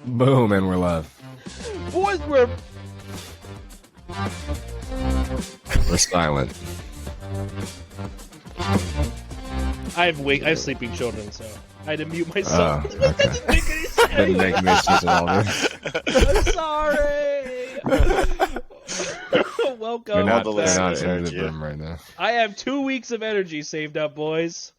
Boom, and we're live. Boys, we're silent. I have sleeping children, so I had to mute myself. Oh, That okay. doesn't make any sense. Didn't make any sense at all. I'm sorry. Welcome. You're not, the you're not listeners into heard the you. brim right now. I have 2 weeks of energy saved up, boys.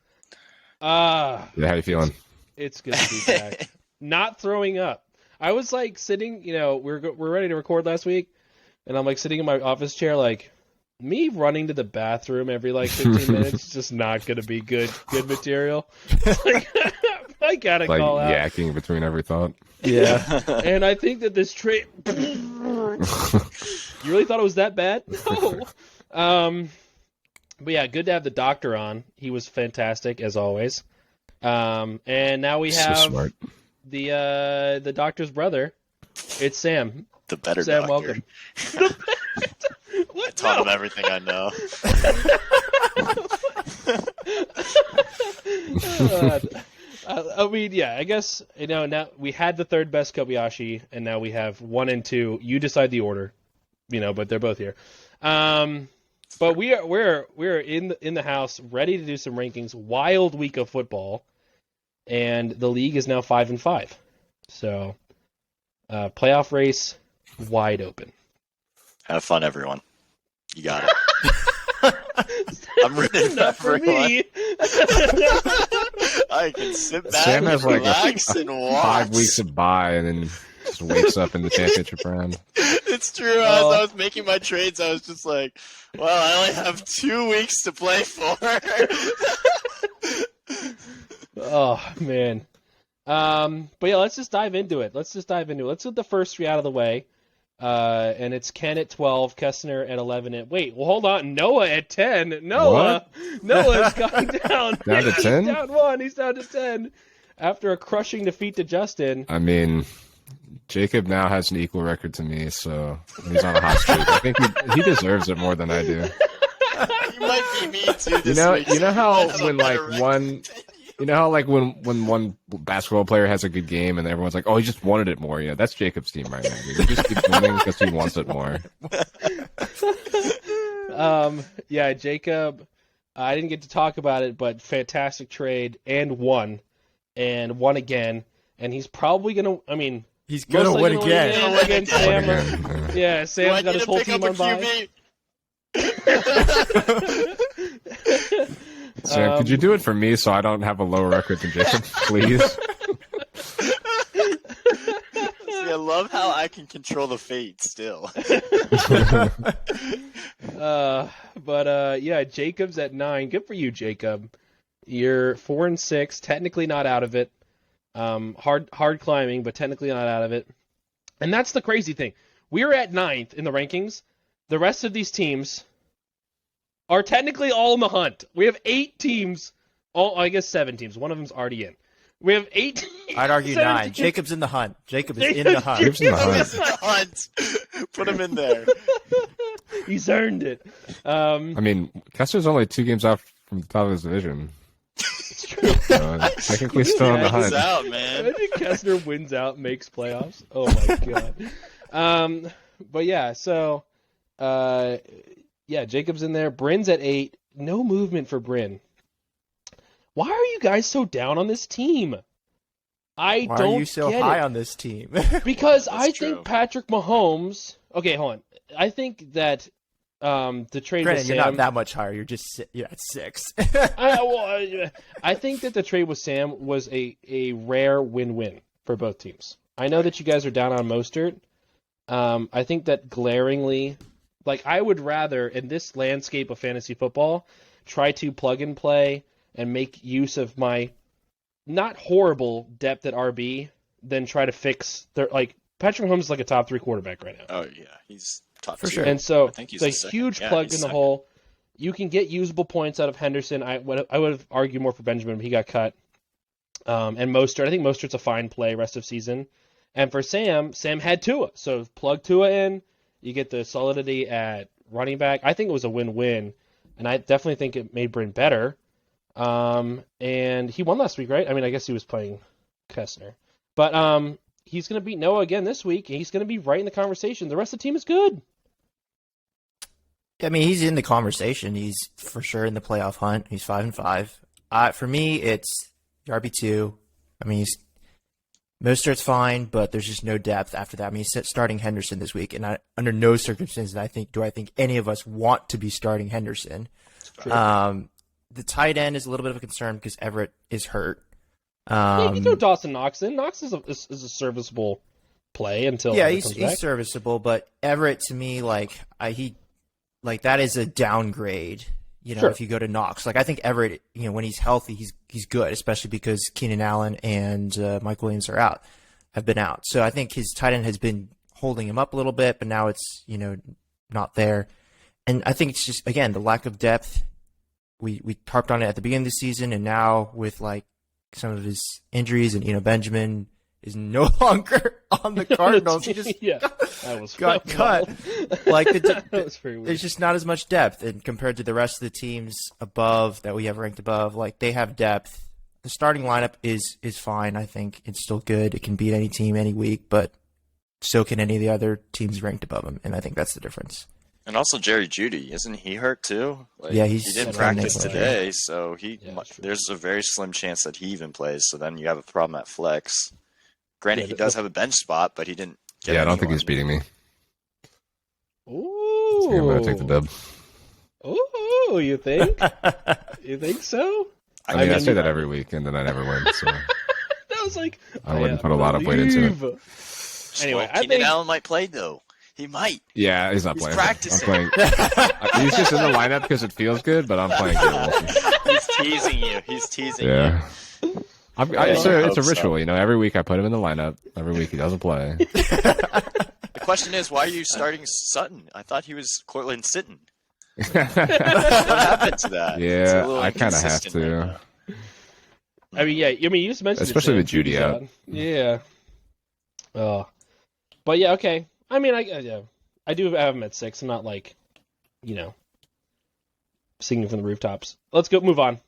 Yeah, how you feeling? It's good to be back. Not throwing up. I was like sitting, we're ready to record last week, and I'm like sitting in my office chair, like me running to the bathroom every like 15 minutes is just not going to be good material. Like, I gotta Like call out. yakking between every thought. Yeah, and I think that this trade. You really thought it was that bad? No. But yeah, good to have the doctor on. He was fantastic as always. And now we So have smart. the doctor's brother. It's Sam. The better Sam, doctor. welcome. What? Taught him No. everything I know. I mean, yeah, I guess, now we had the third best Kobayashi, and now we have 1 and 2. You decide the order, but they're both here. But we're in the house, ready to do some rankings. Wild week of football, and the league is now 5-5. So, playoff race wide open. Have fun, everyone. You got it. I'm rooting for Not for everyone. me. I can sit back Sam and has like relax and watch. 5 weeks of bye and then just wakes up in the championship round. It's true. As I was making my trades, I was just like, well, I only have 2 weeks to play for. Oh man. But yeah, let's just dive into it. Let's get the first 3 out of the way. And it's Ken at 12, Kessner at 11. Wait, well, hold on. Noah at 10. Noah's gone down. Down to 10? He's down 1. He's down to 10 after a crushing defeat to Justin. I mean, Jacob now has an equal record to me, so he's on a hot streak. I think he deserves it more than I do. You might be me too. You This know, week. you know how I have a when better like record one, than you know how like when one basketball player has a good game and everyone's like, oh, he just wanted it more. Yeah, that's Jacob's team right now. Dude. He just keeps winning because he wants it more. Yeah, Jacob, I didn't get to talk about it, but fantastic trade and won again. And he's probably going to, I mean, He's gonna most win likely again. gonna Win against again. Sam. Again, Yeah, Do Sam's I got need his to whole pick team up a on bye. QB? Sam, could you do it for me so I don't have a lower record than Jacob, please? See, I love how I can control the fate still. Yeah, Jacob's at 9. Good for you, Jacob. You're 4-6, technically not out of it. Hard climbing, but technically not out of it. And that's the crazy thing. We're at 9th in the rankings. The rest of these teams are technically all in the hunt. We have 8 teams. I guess 7 teams. One of them's already in. We have 8 teams. I'd argue 7 9. teams. Jacob's in the hunt. Jacob is in the hunt. Jacob's in the hunt. Hunt. Put him in there. He's earned it. I mean, Kessler's only 2 games out from the top of his division. So, technically still in the Check this hunt. out, man. Imagine Kessler wins out, makes playoffs. Oh my god. But yeah, so Jacob's in there. Bryn's at 8. No movement for Bryn. Why are you guys so down on this team? I Why don't are you so get high it. on this team? Because I true. think Patrick Mahomes. Okay, hold on. I think that the trade Granted, with you're Sam. not that much higher. You're at 6. I think that the trade with Sam was a rare win-win for both teams. I know that you guys are down on Mostert. I think that glaringly, I would rather, in this landscape of fantasy football, try to plug and play and make use of my not horrible depth at RB than try to fix their, Patrick Mahomes is like a top 3 quarterback right now. Oh yeah, he's top For 2. sure. And so I think he's the the second. huge Yeah, plug he's in the second. hole. You can get usable points out of Henderson. I would have argued more for Benjamin, but he got cut. And Mostert, I think Mostert's a fine play rest of season. And for Sam had Tua. So plug Tua in. You get the solidity at running back. I think it was a win-win. And I definitely think it made Bryn better. And he won last week, right? I mean, I guess he was playing Kessner. But he's going to beat Noah again this week, and he's going to be right in the conversation. The rest of the team is good. I mean, he's in the conversation. He's for sure in the playoff hunt. He's 5-5. For me, it's RB2. I mean, Mostert's fine, but there's just no depth after that. I mean, he's starting Henderson this week, and under no circumstances do I think any of us want to be starting Henderson. The tight end is a little bit of a concern because Everett is hurt. Yeah, you throw Dawson Knox in. Knox is a serviceable play until he's serviceable, but Everett to me that is a downgrade. Sure. If you go to Knox, I think Everett, when he's healthy, he's good, especially because Keenan Allen and Mike Williams have been out. So I think his tight end has been holding him up a little bit, but now it's not there. And I think it's just again the lack of depth. We harped on it at the beginning of the season, and now with some of his injuries, and Benjamin is no longer on the Cardinals. He just got cut. That was very weird. There's just not as much depth, and compared to the rest of the teams above that we have ranked above, they have depth. The starting lineup is fine. I think it's still good. It can beat any team any week, but so can any of the other teams ranked above him, and I think that's the difference. And also Jerry Jeudy, isn't he hurt too? He didn't practice today, so there's a very slim chance that he even plays. So then you have a problem at flex. Granted, he does have a bench spot, but he didn't get I don't think he's beating me. Ooh. I'm going to take the dub. Ooh, you think? You think so? I mean, I say that every week, and then I never win. So that was I wouldn't put a lot of weight into it. Anyway, I Keenan think Allen might play, though. He might. Yeah, he's not playing. Practicing. I'm playing. He's just in the lineup because it feels good, but I'm playing Wilson. He's teasing you. He's teasing you. Yeah. It's a ritual, so. Every week I put him in the lineup. Every week he doesn't play. The question is, why are you starting Sutton? I thought he was Cortland Sitton. What happened to that? Yeah, I kind of have to. Right you just mentioned especially it, with Jeudy out. Yeah. But yeah, okay. I mean, I do have him at 6. I'm not singing from the rooftops. Let's move on.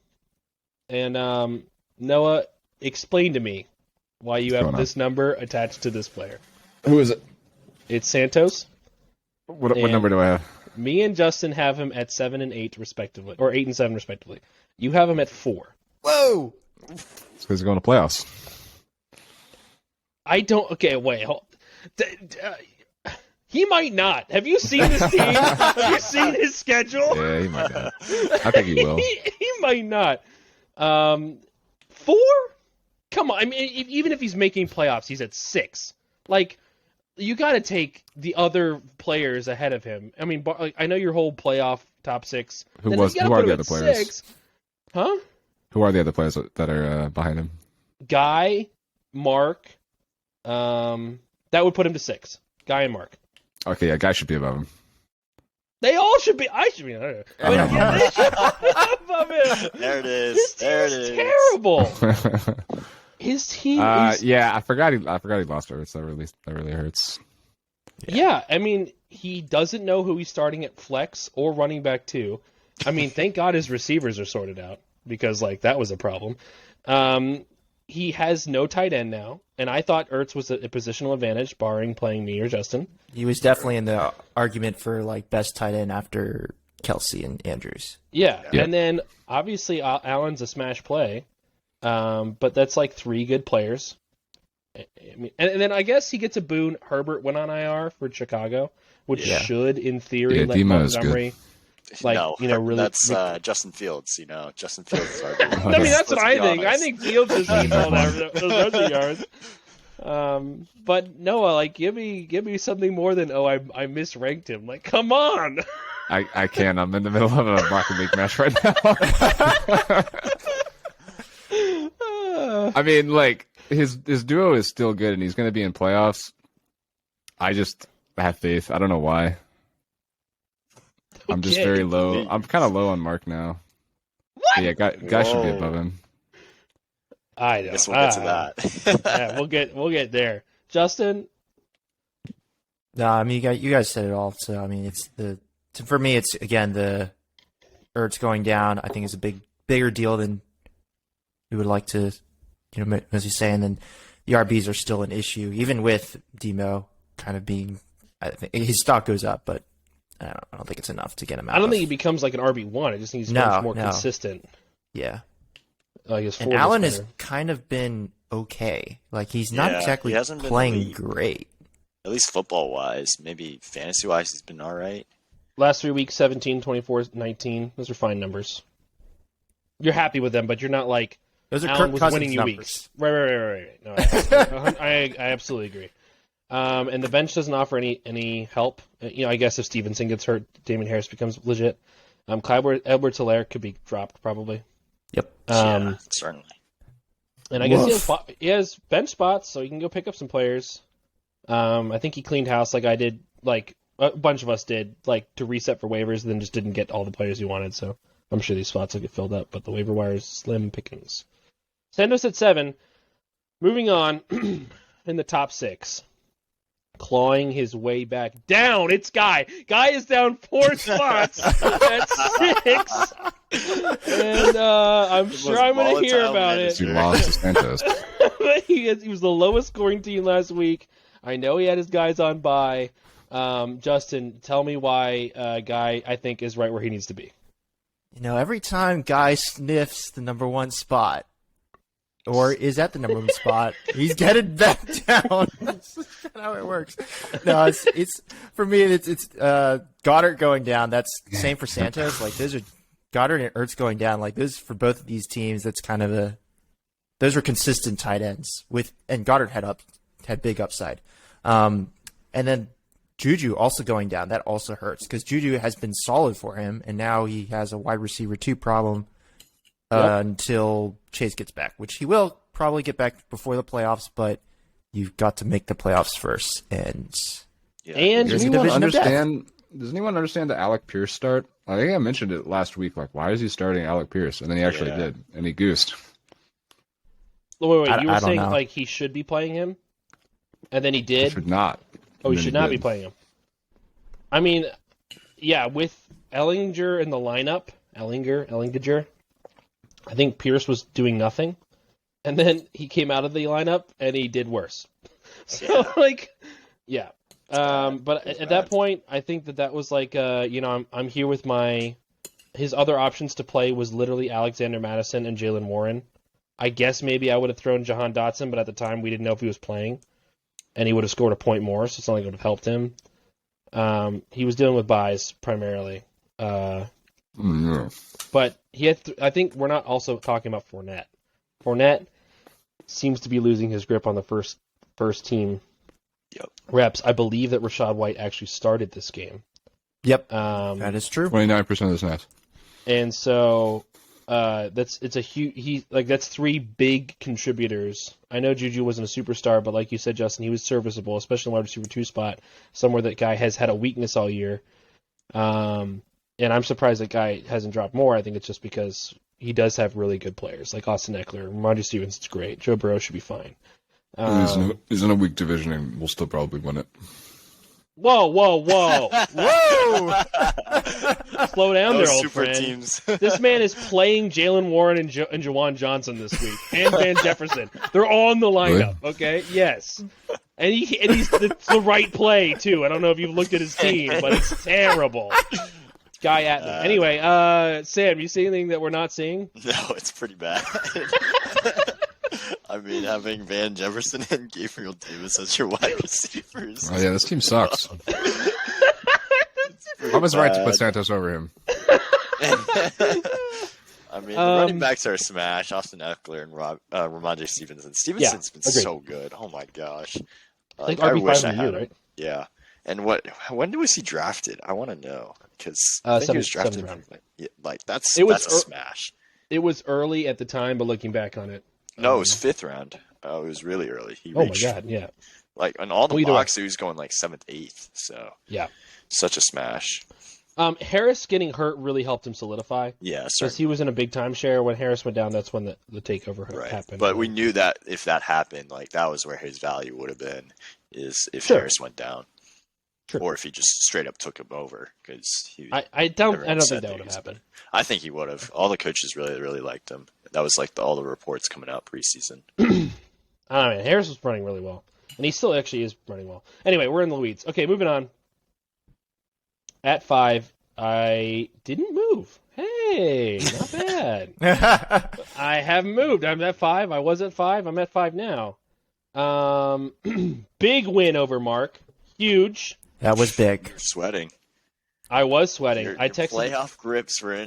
And Noah, explain to me why you have this number attached to this player. Who is it? It's Santos. What number do I have? Me and Justin have him at 7 and 8 respectively, or 8 and 7 respectively. You have him at 4. Whoa! It's because he's going to playoffs. I don't. Okay, wait. Hold. He might not. Have you seen this team? Have you seen his schedule? Yeah, he might not. I think he will. he might not. 4? Come on. I mean, even if he's making playoffs, he's at 6. You got to take the other players ahead of him. I mean, I know your whole playoff top 6. Who are the other players? 6. Huh? Who are the other players that are behind him? Guy, Mark. That would put him to 6. Guy and Mark. Okay, yeah, Guy should be above him. They all should be. I should be. I don't know. But they should be above him. There it is. His team There it is is. terrible. His team is. Yeah, I forgot he lost Ertz. That really hurts. Yeah, I mean, he doesn't know who he's starting at flex or running back 2. I mean, thank God his receivers are sorted out because that was a problem. He has no tight end now, and I thought Ertz was a positional advantage, barring playing me or Justin. He was definitely in the argument for best tight end after Kelsey and Andrews. Yeah. And then obviously Allen's a smash play, but that's 3 good players. I mean, and then I guess he gets a boon. Herbert went on IR for Chicago, which should, in theory, let Demo is Montgomery. Really. That's Justin Fields. Justin Fields. I mean, that's what I think. I think Fields is needs all those rushing yards. But Noah, give me something more than I misranked him. Come on. I can't. I'm in the middle of a Rocket League match right now. I mean, his duo is still good, and he's going to be in playoffs. I just have faith. I don't know why. I'm just very low. I'm kind of low on Mark now. What? Yeah, guy should be above him. I know. Guess we'll get to that. Yeah, we'll get there. Justin. No, I mean you guys said it all. So I mean, for me, it's again the Ertz going down. I think is a bigger deal than we would like to, as you say. And then the RBs are still an issue, even with Demo kind of being. I think his stock goes up, but I don't think it's enough to get him out. I don't think he becomes like an RB1. I just think he's much more consistent. Yeah. And Allen has kind of been okay. Like, he's not exactly playing great. At least football-wise. Maybe fantasy-wise, he's been all right. Last 3 weeks, 17, 24, 19. Those are fine numbers. You're happy with them, but you're not like those are Allen Kirk was winning Cousins you numbers. weeks. Right. No, I absolutely agree. And the bench doesn't offer any help. I guess if Stevenson gets hurt, Damien Harris becomes legit. Clyde Edwards-Helaire could be dropped probably. Yep. Certainly. And I guess he has bench spots, so you can go pick up some players. I think he cleaned house like I did, like a bunch of us did, like to reset for waivers, and then just didn't get all the players he wanted. So I'm sure these spots will get filled up, but the waiver wire is slim pickings. Santos at 7. Moving on in the top 6. Clawing his way back down, it's Guy. Guy is down 4 spots at 6. And I'm sure I'm going to hear about it. He lost to Santos. He was the lowest scoring team last week. I know he had his guys on bye. Justin, tell me why Guy, I think, is right where he needs to be. Every time Guy sniffs the number 1 spot, or is at the number 1 spot, he's getting back down. That's how it works. No, it's for me. It's Goddard going down. That's same for Santos. Like, those are Goddard and Ertz going down. Like, those for both of these teams. That's kind of those were consistent tight ends and Goddard had big upside. And then Juju also going down. That also hurts because Juju has been solid for him, and now he has a wide receiver 2 problem. Until Chase gets back, which he will probably get back before the playoffs, but you've got to make the playoffs first. And does anyone understand the Alec Pierce start? I think I mentioned it last week. Like, why is he starting Alec Pierce? And then he actually did, and he goosed. Wait, you were saying like he should be playing him, and then he did. He should not. Oh, he should not be playing him. I mean, with Ellinger in the lineup, Ellinger. I think Pierce was doing nothing, and then he came out of the lineup and he did worse. So, but at that point, I think that was like, I'm here with his other options to play was literally Alexander Madison and Jalen Warren. I guess maybe I would have thrown Jahan Dotson, but at the time we didn't know if he was playing, and he would have scored a point more, so it's not like it would have helped him. He was dealing with buys primarily. But he had. I think we're not also talking about Fournette. Fournette seems to be losing his grip on the first team reps. I believe that Rachaad White actually started this game. Yep, that is true. 29% of the snaps. And so it's a huge. That's 3 big contributors. I know Juju wasn't a superstar, but like you said, Justin, he was serviceable, especially in wide receiver 2 spot, somewhere that guy has had a weakness all year. And I'm surprised that Guy hasn't dropped more. I think it's just because he does have really good players, like Austin Eckler. Ramondre Stevenson's great. Joe Burrow should be fine. He's in a weak division, and we'll still probably win it. Whoa! Slow down there, old super friend. Teams. This man is playing Jalen Warren and Jawan Johnson this week, and Van Jefferson. They're all in the lineup, okay? Yes. And it's the right play, too. I don't know if you've looked at his team, but it's terrible. Guy at me. Anyway, Sam, you see anything that we're not seeing? No, it's pretty bad. I mean, having Van Jefferson and Gabriel Davis as your wide receivers. Oh yeah, this team sucks. I was right to put Santos over him. I mean, the running backs are a smash. Austin Eckler and Ramondre Stevenson. Stevenson's been agreed. so good. Oh my gosh. Like I RB5 wish I in the had year, right? Yeah. And when was he drafted? I want to know because I think he was drafted. That's a smash. It was early at the time, but looking back on it, no, it was 5th round. Oh, it was really early. He reached, my god, yeah. Like on all the mocks, he was going like 7th, 8th. So yeah, such a smash. Harris getting hurt really helped him solidify. Yeah, because he was in a big time share. When Harris went down, that's when the takeover happened. But we knew that if that happened, like that was where his value would have been, is if Harris went down, or if he just straight up took him over. Because I don't think that would have happened. I think he would have. All the coaches really, really liked him. That was like all the reports coming out preseason. I don't know, man. Harris was running really well. And he still actually is running well. Anyway, we're in the weeds. Okay, moving on. At 5, I didn't move. Hey, not bad. I haven't moved. I'm at 5. I was at 5. I'm at 5 now. Big win over Mark. Huge. That was big. You're sweating. I was sweating. Your I texted. playoff grips were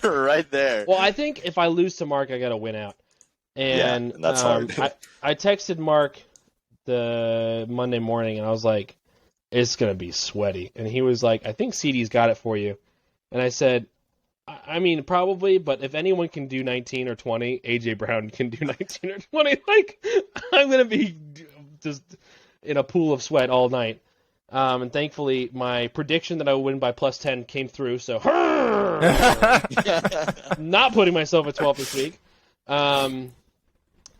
right there. Well, I think if I lose to Mark, I got to win out. And that's hard. I texted Mark the Monday morning, and I was like, it's going to be sweaty. And he was like, I think CD's got it for you. And I said, I mean, probably, but if anyone can do 19 or 20, A.J. Brown can do 19 or 20. Like, I'm going to be just in a pool of sweat all night. And thankfully, my prediction that I would win by plus 10 came through, so not putting myself at 12 this week. And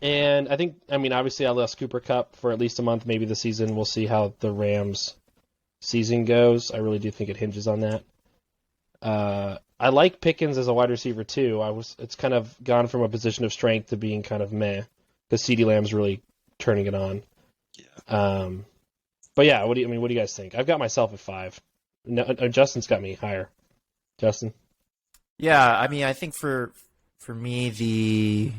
I think, I mean, obviously I lost Cooper Kupp for at least a month, maybe the season. We'll see how the Rams season goes. I really do think it hinges on that. I like Pickens as a wide receiver too. It's kind of gone from a position of strength to being kind of meh, because CeeDee Lamb's really turning it on. Yeah. But yeah, what do you guys think? I've got myself at 5. No, Justin's got me higher. Justin? Yeah, I mean, I think for me, the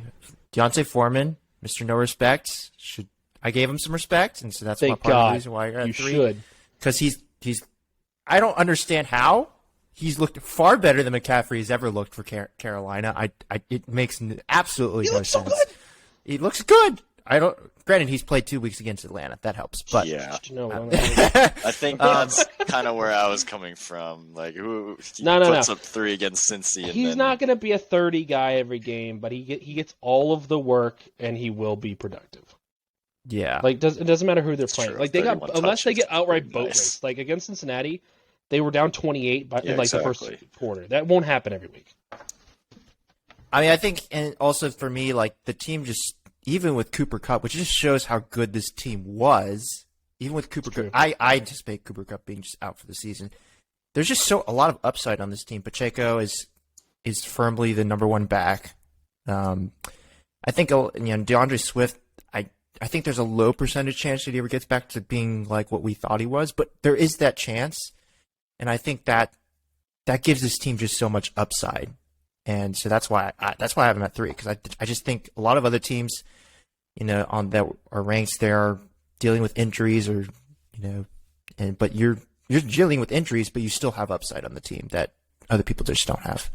Deontay Foreman, Mr. No Respect, I gave him some respect, and so that's Thank part of God. the reason why I got You 3. should. Because he's I don't understand how he's looked far better than McCaffrey has ever looked for Carolina. It makes absolutely no sense. So He looks good. Granted, he's played 2 weeks against Atlanta. That helps. But Yeah. No, I think that's kind of where I was coming from. Like, who puts up 3 against Cincy? And he's not going to be a 30 guy every game, but he gets all of the work, and he will be productive. yeah. Like, it doesn't matter who they're It's playing. true. Like, they got 31 unless they touches get outright is boat nice. raced. Like against Cincinnati, they were down 28 in the exactly. first quarter. That won't happen every week. I mean, I think, and also for me, like the team just, even with Cooper Kupp, which just shows how good this team was, even with Cooper Kupp, I anticipate Cooper Kupp being just out for the season. There's just a lot of upside on this team. Pacheco is firmly the number 1 back. I think DeAndre Swift. I think there's a low percentage chance that he ever gets back to being like what we thought he was, but there is that chance, and I think that gives this team just so much upside. And so that's why I have him at 3, because I just think a lot of other teams, on that are ranked, they are dealing with injuries, or but you're dealing with injuries, but you still have upside on the team that other people just don't have.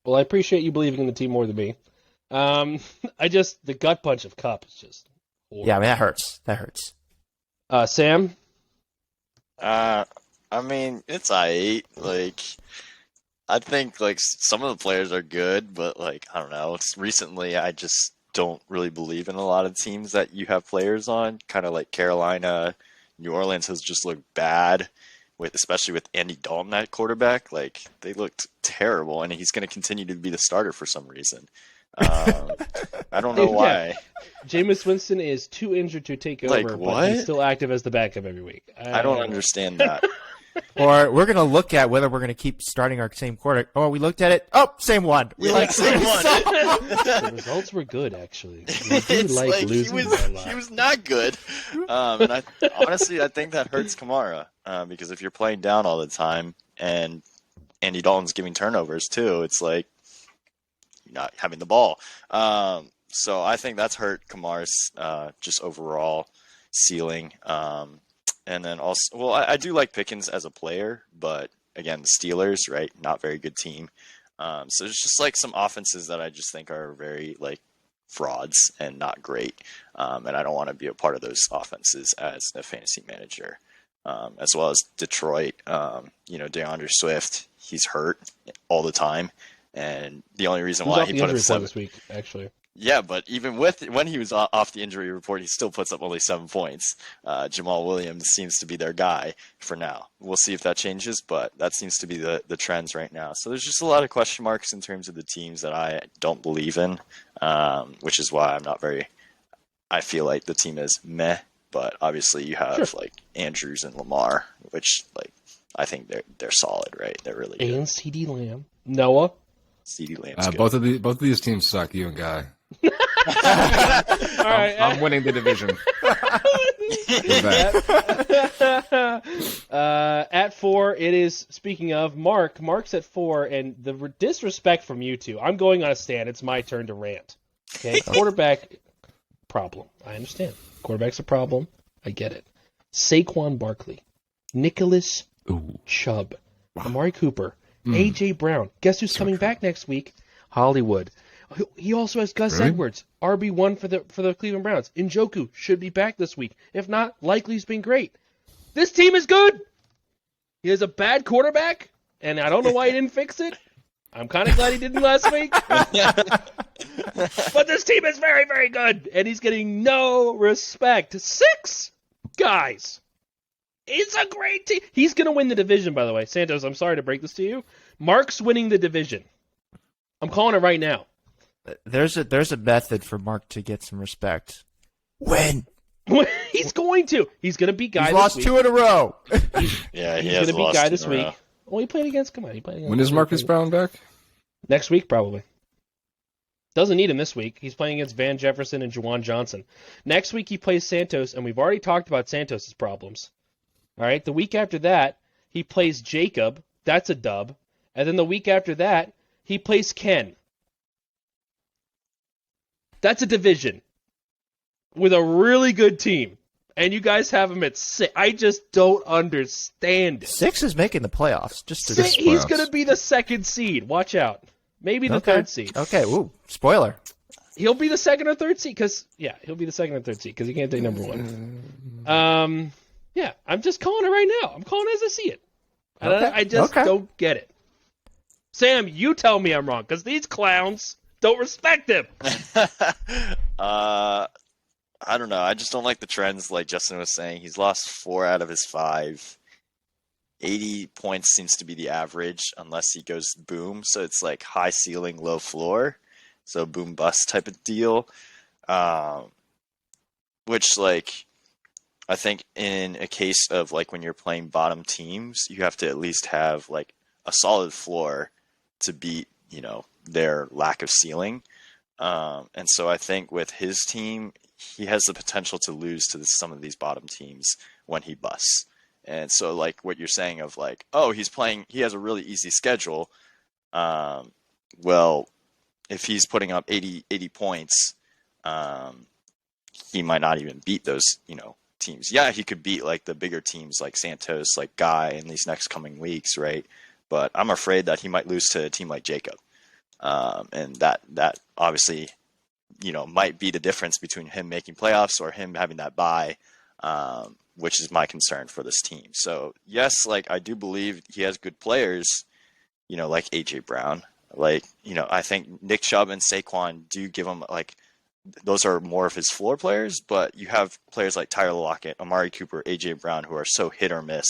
Well, I appreciate you believing in the team more than me. The gut punch of Kupp is just horrible. Yeah, I mean that hurts. That hurts. Sam? I mean, it's I8. Like, I think like some of the players are good, but like I don't know. Recently, I just don't really believe in a lot of teams that you have players on. Kind of like Carolina, New Orleans has just looked bad, especially with Andy Dalton at quarterback. Like they looked terrible, and he's going to continue to be the starter for some reason. I don't know why. Jameis Winston is too injured to take over, Like, but what? he's still active as the backup every week. I don't understand that. Or we're gonna look at whether we're gonna keep starting our same quarter. Oh, we looked at it. Oh, same one. We like same one. The results were good, actually. We do It's like like losing by a lot. he was not good. And I honestly think that hurts Kamara because if you're playing down all the time and Andy Dalton's giving turnovers too, it's like you're not having the ball. So I think that's hurt Kamara's just overall ceiling. And then also, well, I do like Pickens as a player, but again, the Steelers, right? Not very good team. So it's just like some offenses that I just think are very like frauds and not great. And I don't want to be a part of those offenses as a fantasy manager. As well as Detroit, DeAndre Swift, he's hurt all the time. And the only reason why he put up 7 this week, actually. Yeah, but even when he was off the injury report, he still puts up only 7 points. Jamal Williams seems to be their guy for now. We'll see if that changes, but that seems to be the trends right now. So there's just a lot of question marks in terms of the teams that I don't believe in, which is why I feel like the team is meh. But obviously you have like Andrews and Lamar, which like I think they're solid, right? They're really good. And CeeDee Lamb. Noah? CeeDee Lamb's good. Both of these teams suck. You and Guy. All right. I'm winning the division. At 4, it is, speaking of, Mark's at 4, and the disrespect from you two. I'm going on a stand. It's my turn to rant. Okay, quarterback problem. I understand. Quarterback's a problem. I get it. Saquon Barkley, Nicholas Chubb, Amari Cooper, A.J. Brown. Guess who's coming back next week? Hollywood. He also has Gus Edwards, RB1 for the Cleveland Browns. Njoku should be back this week. If not, likely he's been great. This team is good. He has a bad quarterback, and I don't know why he didn't fix it. I'm kind of glad he didn't last week. But this team is very, very good, and he's getting no respect. 6 guys. It's a great team. He's going to win the division, by the way. Santos, I'm sorry to break this to you. Mark's winning the division. I'm calling it right now. There's a method for Mark to get some respect. Win. He's going to. He's going to beat Guy He's this lost week. 2 in a row. Yeah, He's going to beat Guy this week. Oh, he played against. Come on, he played against. When is Marcus Brown back? Next week, probably. Doesn't need him this week. He's playing against Van Jefferson and Juwan Johnson. Next week, he plays Santos, and we've already talked about Santos' problems. All right, the week after that, he plays Jacob. That's a dub. And then the week after that, he plays Ken. That's a division with a really good team. And you guys have him at 6. I just don't understand it. 6 is making the playoffs. He's going to be the 2nd seed. Watch out. Maybe the 3rd seed. Okay, ooh, spoiler. He'll be the 2nd or 3rd seed he'll be the 2nd or 3rd seed because he can't take number 1. Yeah, I'm just calling it right now. I'm calling it as I see it. I just don't get it. Sam, you tell me I'm wrong because these clowns don't respect him. I don't know. I just don't like the trends like Justin was saying. He's lost 4 out of his 5. 80 points seems to be the average unless he goes boom. So it's like high ceiling, low floor. So boom bust type of deal. Which like I think in a case of like when you're playing bottom teams, you have to at least have like a solid floor to beat, their lack of ceiling. And so I think with his team, he has the potential to lose to some of these bottom teams when he busts. And so like what you're saying of like, oh, he has a really easy schedule. Well, if he's putting up 80 points, he might not even beat those, teams. Yeah, he could beat like the bigger teams like Santos, like Guy in these next coming weeks, right? But I'm afraid that he might lose to a team like Jacob. And that obviously, might be the difference between him making playoffs or him having that bye, which is my concern for this team. So yes, like I do believe he has good players, like A.J. Brown. Like, I think Nick Chubb and Saquon do give him like, those are more of his floor players, but you have players like Tyler Lockett, Amari Cooper, A.J. Brown, who are so hit or miss.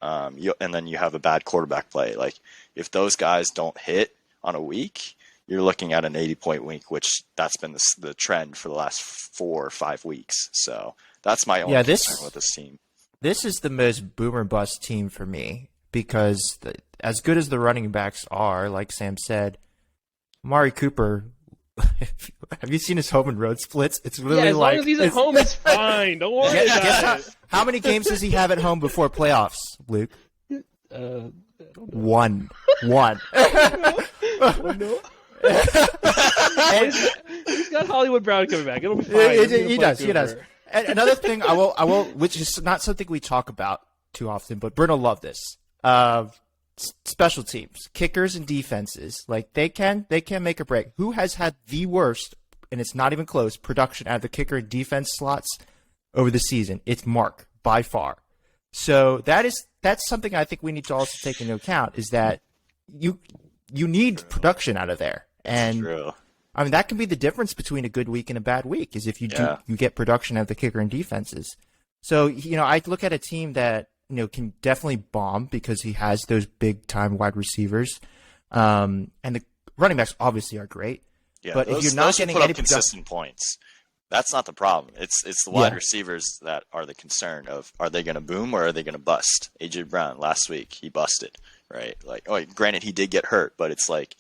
And then you have a bad quarterback play. Like if those guys don't hit on a week, you're looking at an 80-point week, which that's been the trend for the last 4 or 5 weeks. So that's my only concern with this team. This is the most boomer bust team for me because as good as the running backs are, like Sam said, Amari Cooper. Have you seen his home and road splits? It's literally as long as he's at home, it's fine. Don't worry about it. How many games does he have at home before playoffs, Luke? One. He's got Hollywood Brown coming back. It'll be fine. He does. And another thing I will, which is not something we talk about too often, but Bruno loved this. Special teams, kickers and defenses, like they can make a break. Who has had the worst, and it's not even close, production out of the kicker and defense slots over the season? It's Mark, by far. So that's something I think we need to also take into account is that you need production out of there. And True. I mean that can be the difference between a good week and a bad week is if you get production out of the kicker and defenses. So, I look at a team that can definitely bomb because he has those big time wide receivers. And the running backs obviously are great. Yeah, but if you're not getting any consistent points, that's not the problem. It's the wide receivers that are the concern of are they going to boom or are they going to bust? AJ Brown last week, he busted, right? Like, granted he did get hurt, but it's like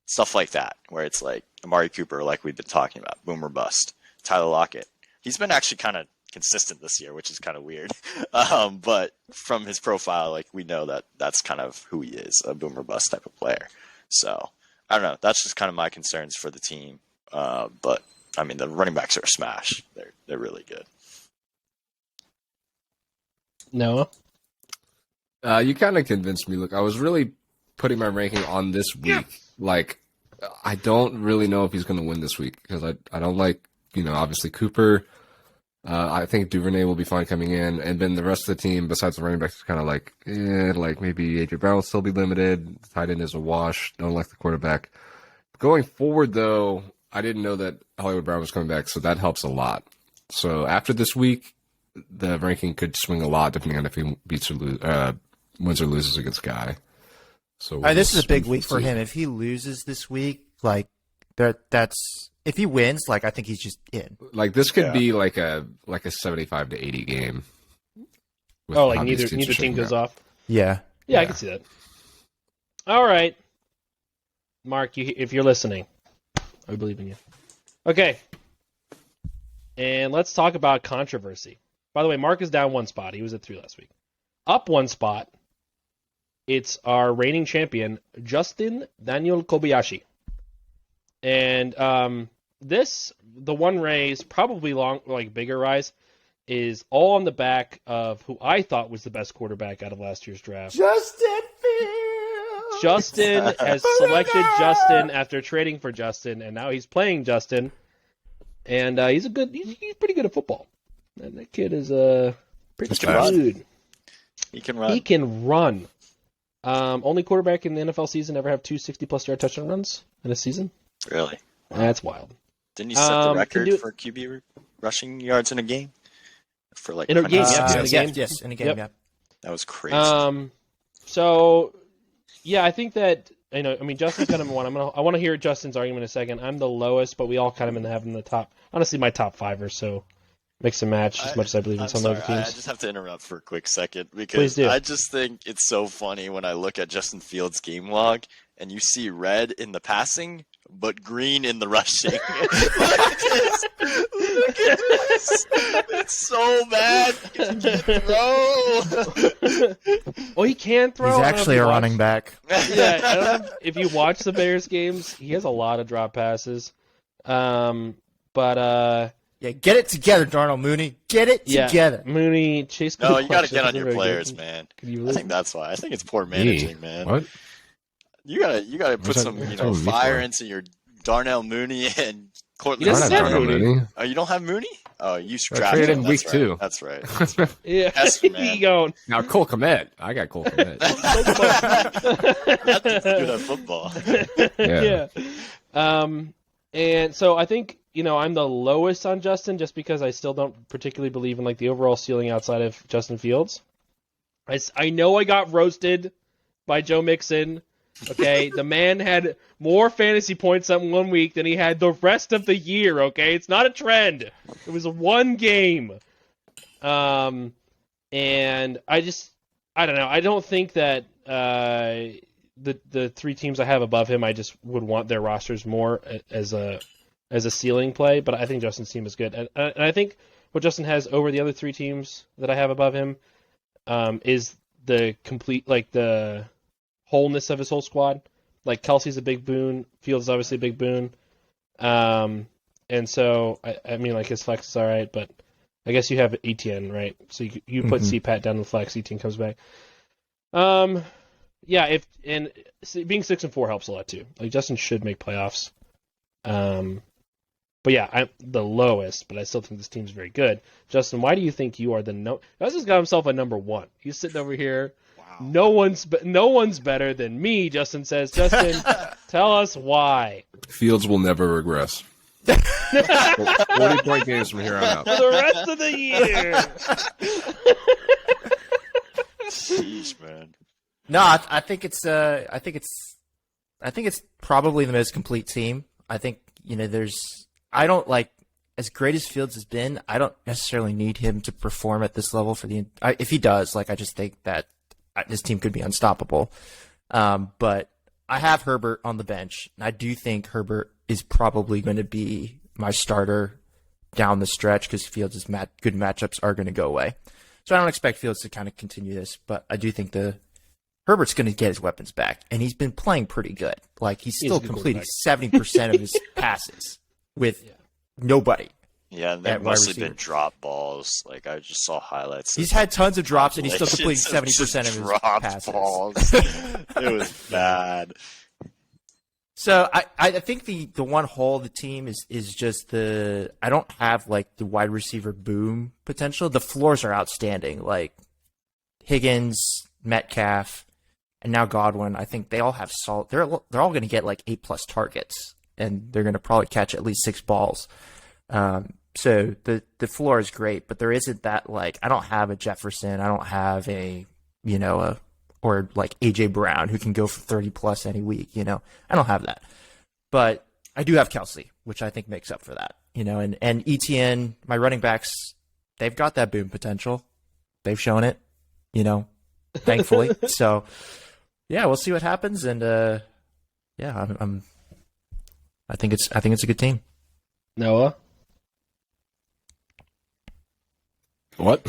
stuff like that where it's like Amari Cooper, like we've been talking about, boom or bust. Tyler Lockett, he's been actually kind of consistent this year, which is kind of weird. But from his profile, like we know that that's kind of who he is, a boom or bust type of player. So I don't know. That's just kind of my concerns for the team. But I mean, the running backs are a smash. They're really good. Noah? You kind of convinced me. Look, I was really putting my ranking on this week. Like, I don't really know if he's going to win this week because I don't like, obviously Cooper. I think Duvernay will be fine coming in. And then the rest of the team, besides the running backs, is kind of like, like maybe A.J. Brown will still be limited. The tight end is a wash. Don't like the quarterback. Going forward, though, I didn't know that Hollywood Brown was coming back, so that helps a lot. So after this week, the ranking could swing a lot depending on if he wins or loses against Guy. So this is a big week for him. If he loses this week, like that's if he wins, like I think he's just in. Like this could be like a 75 to 80 game. Oh, like neither team goes off. Yeah, I can see that. All right, Mark, if you're listening, I believe in you. Okay, and let's talk about controversy. By the way, Mark is down 1 spot. He was at 3 last week. Up 1 spot. It's our reigning champion, Justin Daniel Kobayashi. And the one raise, probably bigger rise, is all on the back of who I thought was the best quarterback out of last year's draft. Justin Fields. Justin has selected Justin after trading for Justin, and now he's playing Justin. And he's pretty good at football. And that kid is pretty good. He can run. He can run. Only quarterback in the NFL season ever have 2 60-plus yard touchdown runs in a season. Really? That's wild. Didn't he set the record for QB rushing yards in a game? For like in a game, yes, in a game, yeah. That was crazy. So, yeah, I think that Justin's got number 1. I want to hear Justin's argument in a second. I'm the lowest, but we all kind of been having the top. Honestly, my top 5 or so. Mix and match as much as I believe in some other teams. I just have to interrupt for a quick second because I just think it's so funny when I look at Justin Fields' game log and you see red in the passing but green in the rushing. Look at this. It's so bad. He can't throw. Well, he can throw. He's actually a running back. Yeah, I don't know if you watch the Bears games, he has a lot of drop passes. Yeah, get it together, Darnell Mooney. Get it together. Mooney, Chase. No, you got to get on your players, man. I think that's why. I think it's poor managing, man. What? You gotta put some, fire into your Darnell Mooney and Cortland. He doesn't have Mooney. Oh, you don't have Mooney? Oh, you traded in week 2. That's right. Yeah, yes, man. Going. Now Cole Kmet. I got Cole Kmet. That's good at football. Yeah. And so I think, I'm the lowest on Justin just because I still don't particularly believe in the overall ceiling outside of Justin Fields. I know I got roasted by Joe Mixon. Okay, the man had more fantasy points on 1 week than he had the rest of the year. Okay, it's not a trend. It was 1 game. And I don't know. I don't think that the 3 teams I have above him, I just would want their rosters more as a ceiling play. But I think Justin's team is good, and I think what Justin has over the other 3 teams that I have above him is the complete the wholeness of his whole squad. Kelsey's a big boon. Fields is obviously a big boon. And so I mean his flex is all right, but I guess you have Etienne, right? So you put CPAT down the flex, Etienne comes back. Yeah, being 6-4 helps a lot too. Justin should make playoffs. But yeah, I'm the lowest, but I still think this team's very good. Justin, why do you think you are the Justin's got himself a number 1. He's sitting over here. Wow. No one's better than me, Justin says. Justin, tell us why. Fields will never regress. 40-point games from here on out. For the rest of the year. Sheesh, man. No, I think it's probably the most complete team. I think I don't as great as Fields has been. I don't necessarily need him to perform at this level if he does. I just think that this team could be unstoppable. But I have Herbert on the bench, and I do think Herbert is probably going to be my starter down the stretch because Fields' good matchups are going to go away. So I don't expect Fields to kind of continue this, but I do think Herbert's going to get his weapons back, and he's been playing pretty good. Like, he's still completing 70% of his passes with nobody. Yeah, and they've at wide mostly receiver. been drop balls. Like, I just saw highlights. He's had tons of drops, and he's still completing compilations 70% of his dropped passes. balls. It was bad. So I think the one hole of the team is just I don't have like the wide receiver boom potential. The floors are outstanding. Like Higgins, Metcalf, and now Godwin. I think they all have solid. They're all going to get like 8+ targets, and they're going to probably catch at least 6 balls. So the floor is great, but there isn't that like I don't have a Jefferson. I don't have or like AJ Brown who can go for 30+ any week, I don't have that. But I do have Kelsey, which I think makes up for that, and ETN, my running backs, they've got that boom potential. They've shown it, thankfully. So yeah, we'll see what happens. And I think it's a good team. Noah? What?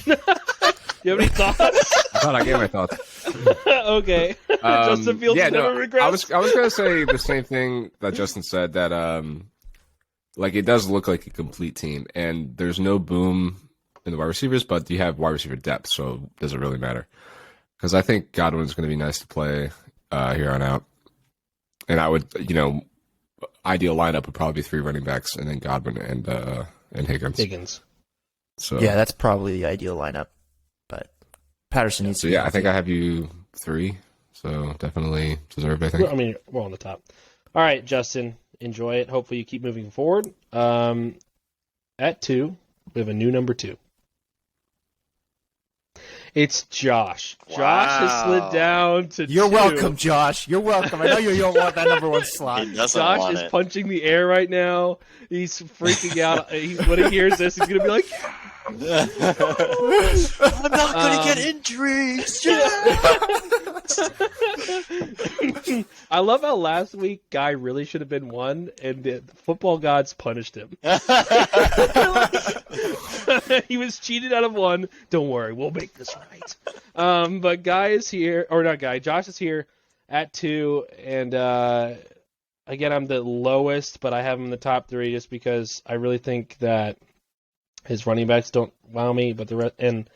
You have any thoughts? I thought I gave my thoughts. Okay. Justin Fields never regrets. I was going to say the same thing that Justin said, that like it does look like a complete team, and there's no boom in the wide receivers, but you have wide receiver depth, so does it really matter? Because I think Godwin's going to be nice to play here on out, and I would, ideal lineup would probably be 3 running backs and then Godwin and Higgins. So yeah, that's probably the ideal lineup, but Patterson needs to. So yeah, I think I have you 3. So definitely deserved, I think. I mean, we're on the top. All right, Justin, enjoy it. Hopefully you keep moving forward. At 2, we have a new number 2. It's Josh. Wow. Josh has slid down to You're 2. welcome, Josh. You're welcome. I know you don't want that number 1 slot. He doesn't Josh want is it. punching the air right now. He's freaking out. When he hears this, he's going to be like, I'm not going to get injuries. I love how last week Guy really should have been 1, and the football gods punished him. He was cheated out of 1. Don't worry, we'll make this right. But Guy is here, or not Guy, Josh is here at 2, and again, I'm the lowest, but I have him in the top 3 just because I really think that his running backs don't wow me, but and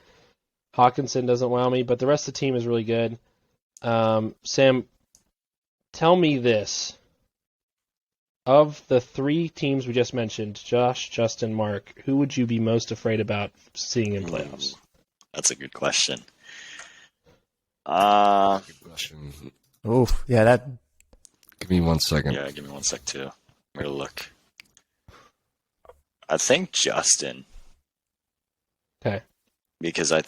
Hawkinson doesn't wow me, but the rest of the team is really good. Sam, tell me this. Of the 3 teams we just mentioned, Josh, Justin, Mark, who would you be most afraid about seeing in playoffs? That's a good question. Good question. Oof, yeah, that. Give me 1 second. Yeah, give me 1 sec too. I'm gonna look. I think Justin. Okay. Because I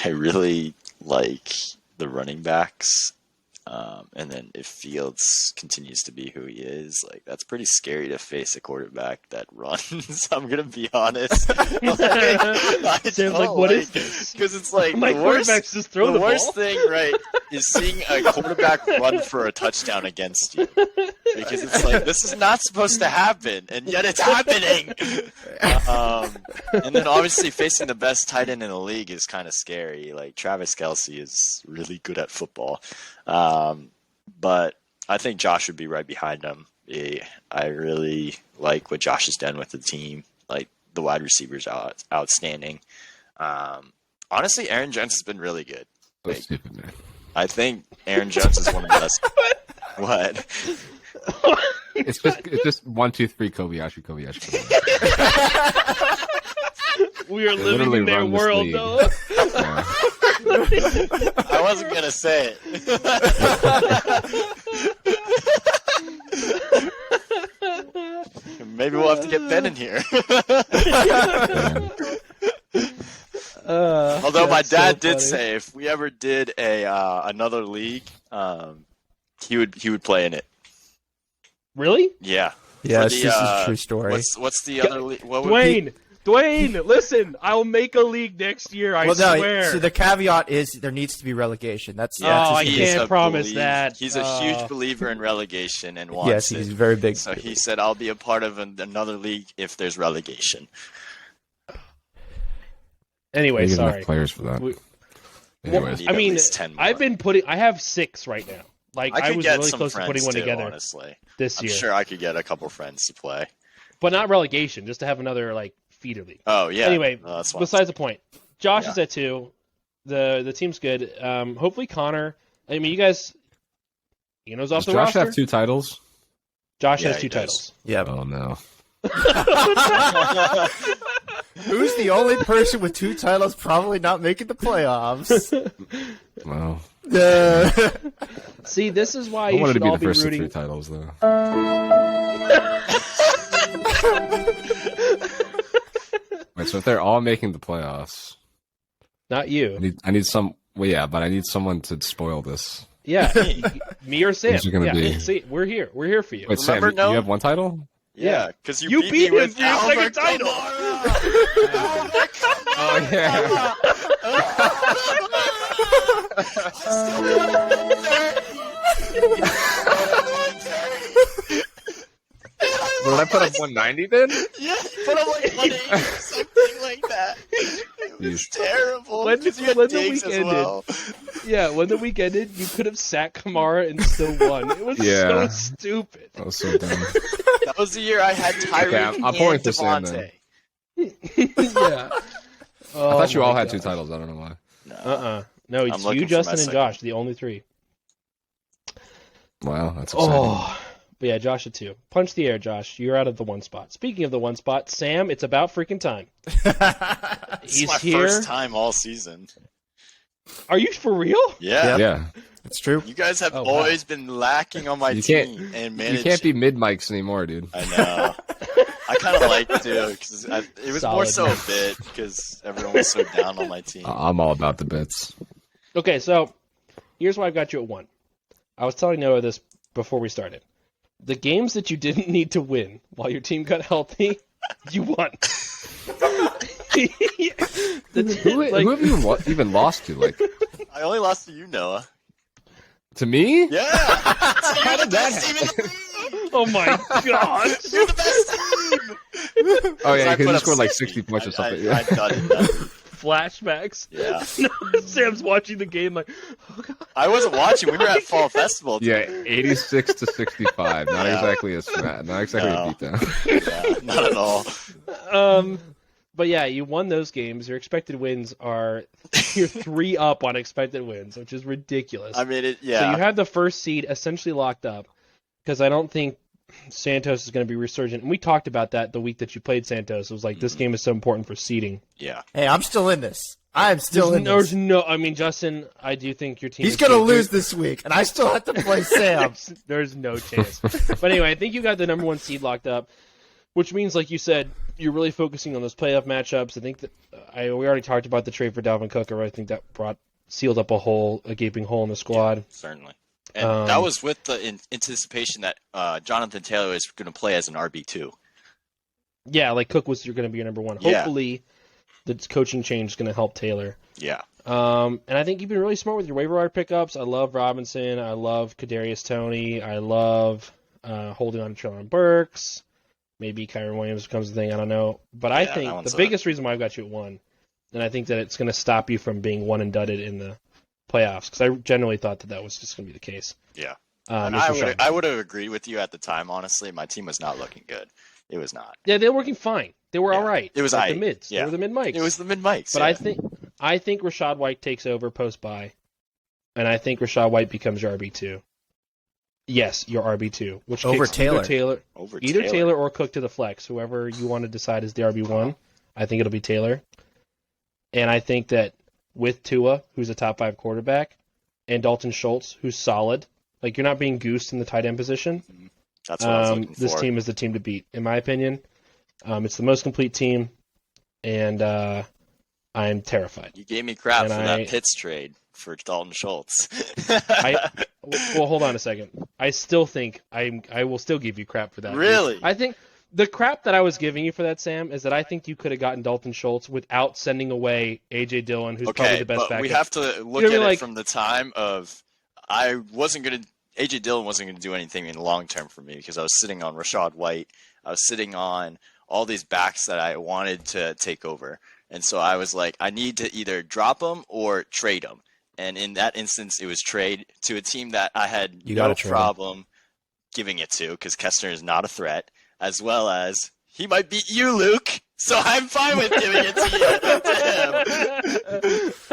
really like the running backs, and then if Fields continues to be who he is, like that's pretty scary to face a quarterback that runs. I'm gonna be honest. Sam's like, what is this? Because it's like My the worst, quarterbacks just throw the worst ball. thing, right, is seeing a quarterback run for a touchdown against you. Because it's like this is not supposed to happen, and yet it's happening. And then obviously facing the best tight end in the league is kind of scary. Like Travis Kelce is really good at football, but I think Josh would be right behind him. I really like what Josh has done with the team. Like the wide receivers are outstanding. Honestly, Aaron Jones has been really good. That's stupid, man. I think Aaron Jones is one of the best. What? It's just 1, 2, 3, Kobayashi. We are They living literally in their run this world, league. Noah. Yeah. I wasn't gonna say it. Maybe we'll have to get Ben in here. Although my That's so dad did funny. say if we ever did another league, he would play in it. Really? Yeah. Yes, For the, this is a true story. What's the other league? What would Dwayne, Dwayne, listen, I'll make a league next year. I swear. So the caveat is there needs to be relegation. That's Oh, I he can't is a promise that. He's a huge believer in relegation and wants yes, he's it. very big. So he said, "I'll be a part of another league if there's relegation." Anyway, We get sorry. enough players for that. We- Anyways, Need I at mean, least 10 more. I have 6 right now. Like, I could was get really some close to friends putting one too, together honestly. this I'm year. sure I could get a couple friends to play. But not relegation, just to have another, like, feeder league. Oh yeah. Anyway, that's fine. besides the point. Josh Yeah. is at 2. The team's good. Hopefully Connor. I mean, you guys. Eno's off does the Josh roster. have 2 titles? Josh Yeah, has he 2 does. titles. Yeah. Oh no. Who's the only person with 2 titles probably not making the playoffs? Well, See, this is why I you wanted to should be all the be first to 3 rooting. titles though. Wait, so if they're all making the playoffs, Not you. I need some. Well, yeah, but I need someone to spoil this. Yeah, me or Sam. These are gonna yeah. be- See, we're here. We're here for you. Wait, Sam, Remember, you no? have 1 title? Yeah, because You beat beat me him with for your Albert second title. Kamara. Oh yeah. Did I put up 190 then? Yeah, but I'm like 180 or something like that. It was Jeez. terrible. When- 'cause you had when the Diggs week as ended. well. Yeah, when the week ended, you could have sat Kamara and still won. It was Yeah. so stupid. That was so dumb. That was the year I had Tyreek Okay, I'm and pulling for Sam Devontae. Yeah. I thought you all had 2 titles. I don't know why. No. No, I'm it's looking you, for Justin, my and second. Josh, the only 3. Wow, that's exciting. Oh. But yeah, Josh at 2. Punch the air, Josh. You're out of the 1 spot. Speaking of the 1 spot, Sam, it's about freaking time. It's He's my here. first time all season. Are you for real? Yeah. Yeah, It's true. You guys have Oh, wow. always been lacking on my You team can't- and you managed. can't be mid mics anymore, dude. I know. I kind of like to because it was more Solid, so man. a bit because everyone was so down on my team. I'm all about the bits. Okay, so here's why I've got you at 1. I was telling Noah this before we started. The games that you didn't need to win while your team got healthy, you won. Who have you even lost to? Like I only lost to you, Noah. to me? Yeah. How did that happen? Oh my gosh! You're the best team. Oh yeah, I because put you up scored like 60. 60 points or something. I dudded that. Flashbacks. Yeah. Sam's watching the game like, oh god. I wasn't watching. We were at Fall Festival. Yeah, 86 to 65. Not Yeah. exactly a smash. Not exactly No. a beatdown. Yeah, not at all. But yeah, you won those games. Your expected wins are you're 3 up on expected wins, which is ridiculous. I mean, So you have the first seed essentially locked up because I don't think Santos is going to be resurgent. And we talked about that the week that you played Santos. It was like this game is so important for seeding. Yeah. Hey, I'm still in this. I am still in There's this. no. I mean, Justin, I do think your team. He's is gonna good. lose this week, and I still have to play Sam. There's no chance. But anyway, I think you got the number 1 seed locked up, which means, like you said, you're really focusing on those playoff matchups. I think that we already talked about the trade for Dalvin Cook. I think that sealed up a gaping hole in the squad. Certainly. And that was with the anticipation that Jonathan Taylor is going to play as an RB2. Yeah, like Cook was going to be your number 1. Yeah. Hopefully, the coaching change is going to help Taylor. Yeah. And I think you've been really smart with your waiver wire pickups. I love Robinson. I love Kadarius Toney. I love holding on to Treylon Burks. Maybe Kyron Williams becomes a thing. I don't know. But I Yeah, that think one's the biggest reason why I've got you at 1, and I think that it's going to stop you from being 1 and dudded in the playoffs, because I generally thought that was just going to be the case. Yeah. Um, And is Rashad. I would have agreed with you at the time, honestly. My team was not looking good. It was not. Yeah, they were working fine. They were Yeah. all right. It was like aight. the mids. Yeah. They were the mid mics. It was the mid-mics. But yeah. I think Rashad White takes over post bye, and I think Rashad White becomes your RB2. Yes, your RB2, which Over kicks Taylor. either Taylor or Cook to the flex, whoever you want to decide is the RB1. I think it'll be Taylor, and I think that with Tua, who's a top 5 quarterback, and Dalton Schultz, who's solid, like you're not being goosed in the tight end position. That's what I was looking This for. team is the team to beat, in my opinion. It's the most complete team, and I'm terrified. You gave me crap And for I- that Pitts trade for Dalton Schultz. Well, hold on a second. I still think I will still give you crap for that. Really? I think The crap that I was giving you for that, Sam, is that I think you could have gotten Dalton Schultz without sending away A.J. Dillon, who's probably the best but backup. we have to look You know, at like- it from the time of A.J. Dillon wasn't going to do anything in the long term for me because I was sitting on Rashad White. I was sitting on all these backs that I wanted to take over. And so I was like, I need to either drop them or trade them. And in that instance, it was trade to a team that I had You no gotta trade 'em. problem giving it to because Kestner is not a threat, as well as he might beat you, Luke. So I'm fine with giving it to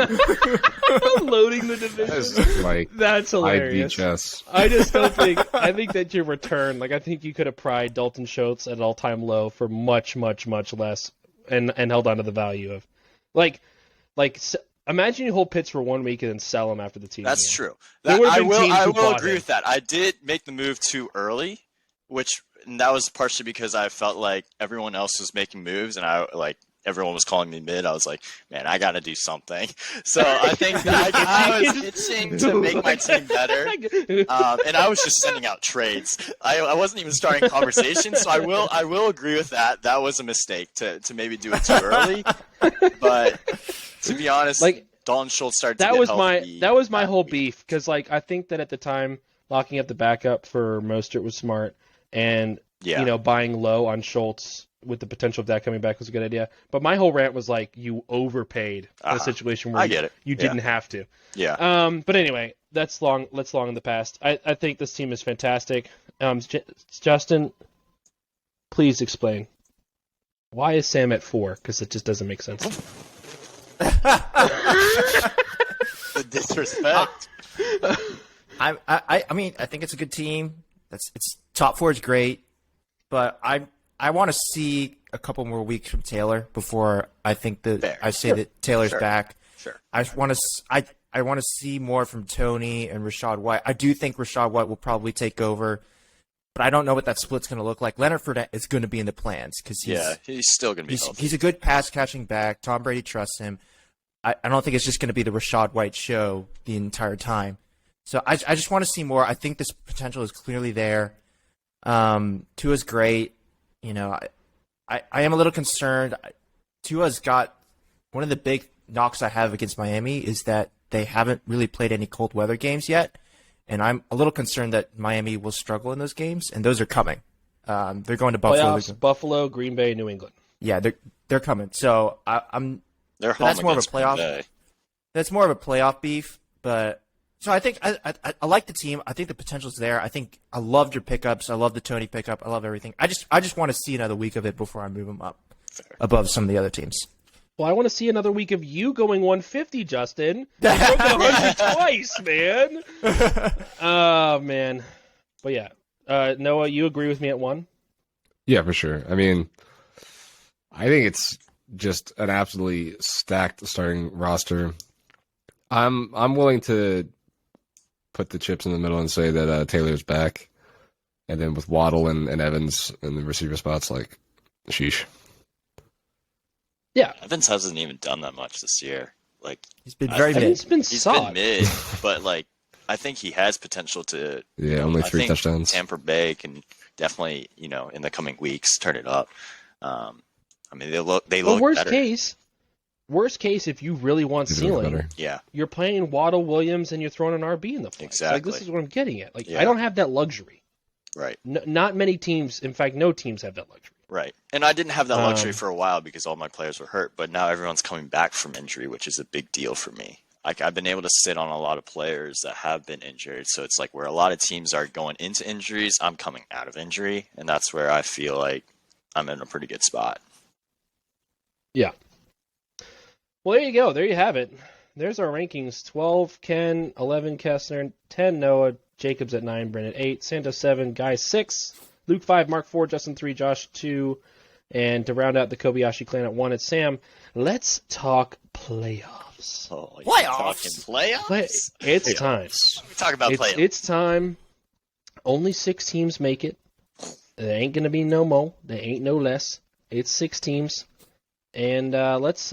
him. Loading the That division. is like That's hilarious. IB chess. I just don't think. I think that your return, like I think you could have pried Dalton Schultz at an all-time low for much, much, much less, and held on to the value of, imagine you hold Pitts for 1 week and then sell him after the team. That's game. true. There That, would've I been will. teams I who will bought agree him. with that. I did make the move too early, and that was partially because I felt like everyone else was making moves, and everyone was calling me mid. I was like, man, I got to do something. So I think that I was itching to make my team better, and I was just sending out trades. I wasn't even starting conversations. So I will agree with that. That was a mistake to maybe do it too early. But to be honest, Like, Dalton Schultz started. that to get was healthy my that whole week. beef because I think that at the time locking up the backup for Mostert was smart, and Yeah. buying low on Schultz with the potential of that coming back was a good idea. But my whole rant was like you overpaid in a situation where I get it. you Yeah. didn't have to. Yeah. But anyway, that's long in the past. I think this team is fantastic. Justin, please explain. Why is Sam at 4? Because it just doesn't make sense. The disrespect. I mean, I think it's a good team. It's top 4 is great, but I want to see a couple more weeks from Taylor before I think that Fair. I say that Taylor's Sure. back. Sure. I want to see more from Tony and Rashad White. I do think Rashad White will probably take over, but I don't know what that split's going to look like. Leonard Fournette is going to be in the plans because He's still going to be healthy. he's a good pass catching back. Tom Brady trusts him. I don't think it's just going to be the Rashad White show the entire time. So I just want to see more. I think this potential is clearly there. Tua's great. I am a little concerned. Tua's got one of the big knocks I have against Miami is that they haven't really played any cold weather games yet. And I'm a little concerned that Miami will struggle in those games, and those are coming. They're going to Buffalo. Playoffs, Buffalo, Green Bay, New England. Yeah, they're coming. So I'm They're but home that's more of a against Green playoff. Bay. That's more of a playoff beef, but so I think I like the team. I think the potential's there. I loved your pickups. I love the Tony pickup. I love everything. I just want to see another week of it before I move him up above some of the other teams. Well, I want to see another week of you going 150, Justin. You broke the 100 twice, man. Oh, man. But yeah. Noah, you agree with me at 1? Yeah, for sure. I mean, I think it's just an absolutely stacked starting roster. I'm willing to put the chips in the middle and say that Taylor's back, and then with Waddle and Evans in the receiver spots, like, sheesh. Yeah. Evans hasn't even done that much this year. Like He's been I very think- mid. It's been he's solid. been mid, but like I think he has potential to. Yeah, only I 3 think touchdowns. Tampa Bay can definitely, in the coming weeks, turn it up. I mean, they look But worst better. case, if you really want He's a little ceiling, better. Yeah, you're playing Waddle Williams and you're throwing an RB in the flex. Like, Exactly. this is what I'm getting at. Like, Yeah. I don't have that luxury. right, Not many teams, in fact, no teams have that luxury. right. And I didn't have that luxury Um, for a while because all my players were hurt, but now everyone's coming back from injury, which is a big deal for me. Like I've been able to sit on a lot of players that have been injured, so it's like where a lot of teams are going into injuries, I'm coming out of injury, and that's where I feel like I'm in a pretty good spot. Yeah. Well, there you go. There you have it. There's our rankings. 12, Ken, 11, Kessner, 10, Noah, Jacobs at 9, Brennan 8, Santos 7, Guy 6, Luke 5, Mark 4, Justin 3, Josh 2, and to round out the Kobayashi clan at 1, it's Sam. Let's talk playoffs. Oh, you're Playoffs? talking playoffs? It's time. We talk about playoffs. It's time. Only 6 teams make it. There ain't gonna be no more. There ain't no less. It's 6 teams. And let's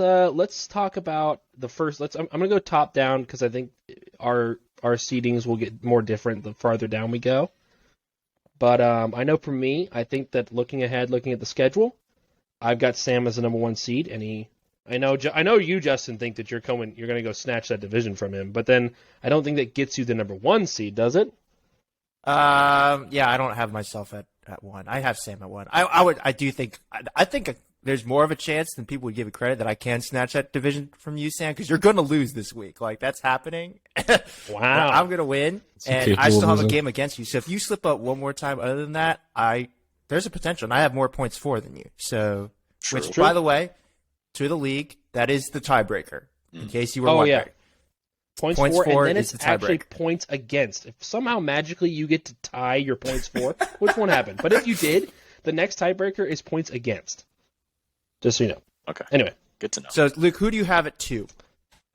talk about the first. I'm gonna go top down because I think our seedings will get more different the farther down we go. But I know for me, I think that looking ahead, looking at the schedule, I've got Sam as the number 1 seed, and I know you, Justin, think that you're going to go snatch that division from him, but then I don't think that gets you the number 1 seed, does it? Yeah, I don't have myself at 1. I have Sam at 1. I think there's more of a chance than people would give it credit that I can snatch that division from you, Sam, because you're going to lose this week. Like, that's happening. Wow. I'm going to win, and I still have a game against you. So if you slip up one more time other than that, there's a potential, and I have more points for than you. So, True. which, by the way, to the league, that is the tiebreaker, in case you were Oh, wondering. yeah. Points Points for, for and then is it's the actually tiebreaker. points against. If somehow magically you get to tie your points for, which won't happen. But if you did, the next tiebreaker is points against. Just so you know. Okay. Anyway. Good to know. So, Luke, who do you have at 2?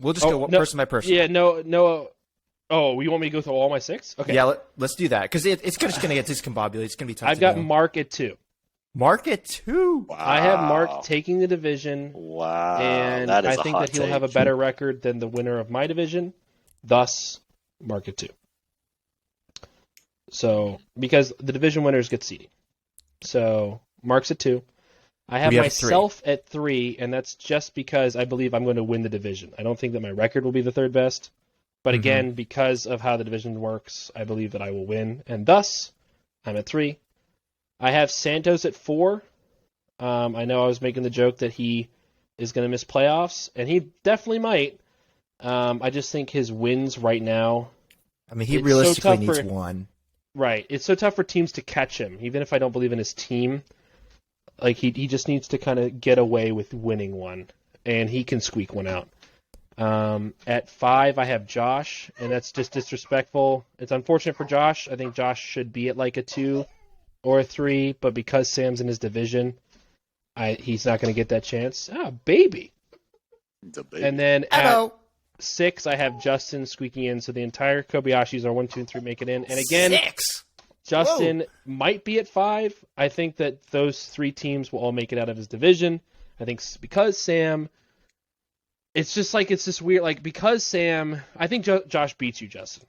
We'll just go person by person. Yeah, no. Oh, you want me to go through all my 6? Okay. Yeah, let's do that, because it's just going to get discombobulated. It's going to be tough I've to got know. Mark at 2. Mark at 2? Wow. I have Mark taking the division, Wow. and that is I think a hot that he'll have a take. better record than the winner of my division. Thus, Mark at 2. So, because the division winners get seeding. So, Mark's at 2. I have We have myself at 3, and that's just because I believe I'm going to win the division. I don't think that my record will be the third best. But again, because of how the division works, I believe that I will win. And thus, I'm at 3. I have Santos at 4. I know I was making the joke that he is going to miss playoffs, and he definitely might. I just think his wins right now... I mean, he It's so realistically tough needs for- 1. Right. It's so tough for teams to catch him, even if I don't believe in his team. Like, he just needs to kind of get away with winning one, and he can squeak one out. At 5, I have Josh, and that's just disrespectful. It's unfortunate for Josh. I think Josh should be at like a 2 or a 3, but because Sam's in his division, he's not going to get that chance. Baby. The baby. And then at Hello. 6, I have Justin squeaking in, so the entire Kobayashis are 1, 2, and 3 make it in. And again, 6. Justin might be at 5. I think that those 3 teams will all make it out of his division. I think because Sam, it's just weird. Like, because Sam, I think Josh beats you, Justin,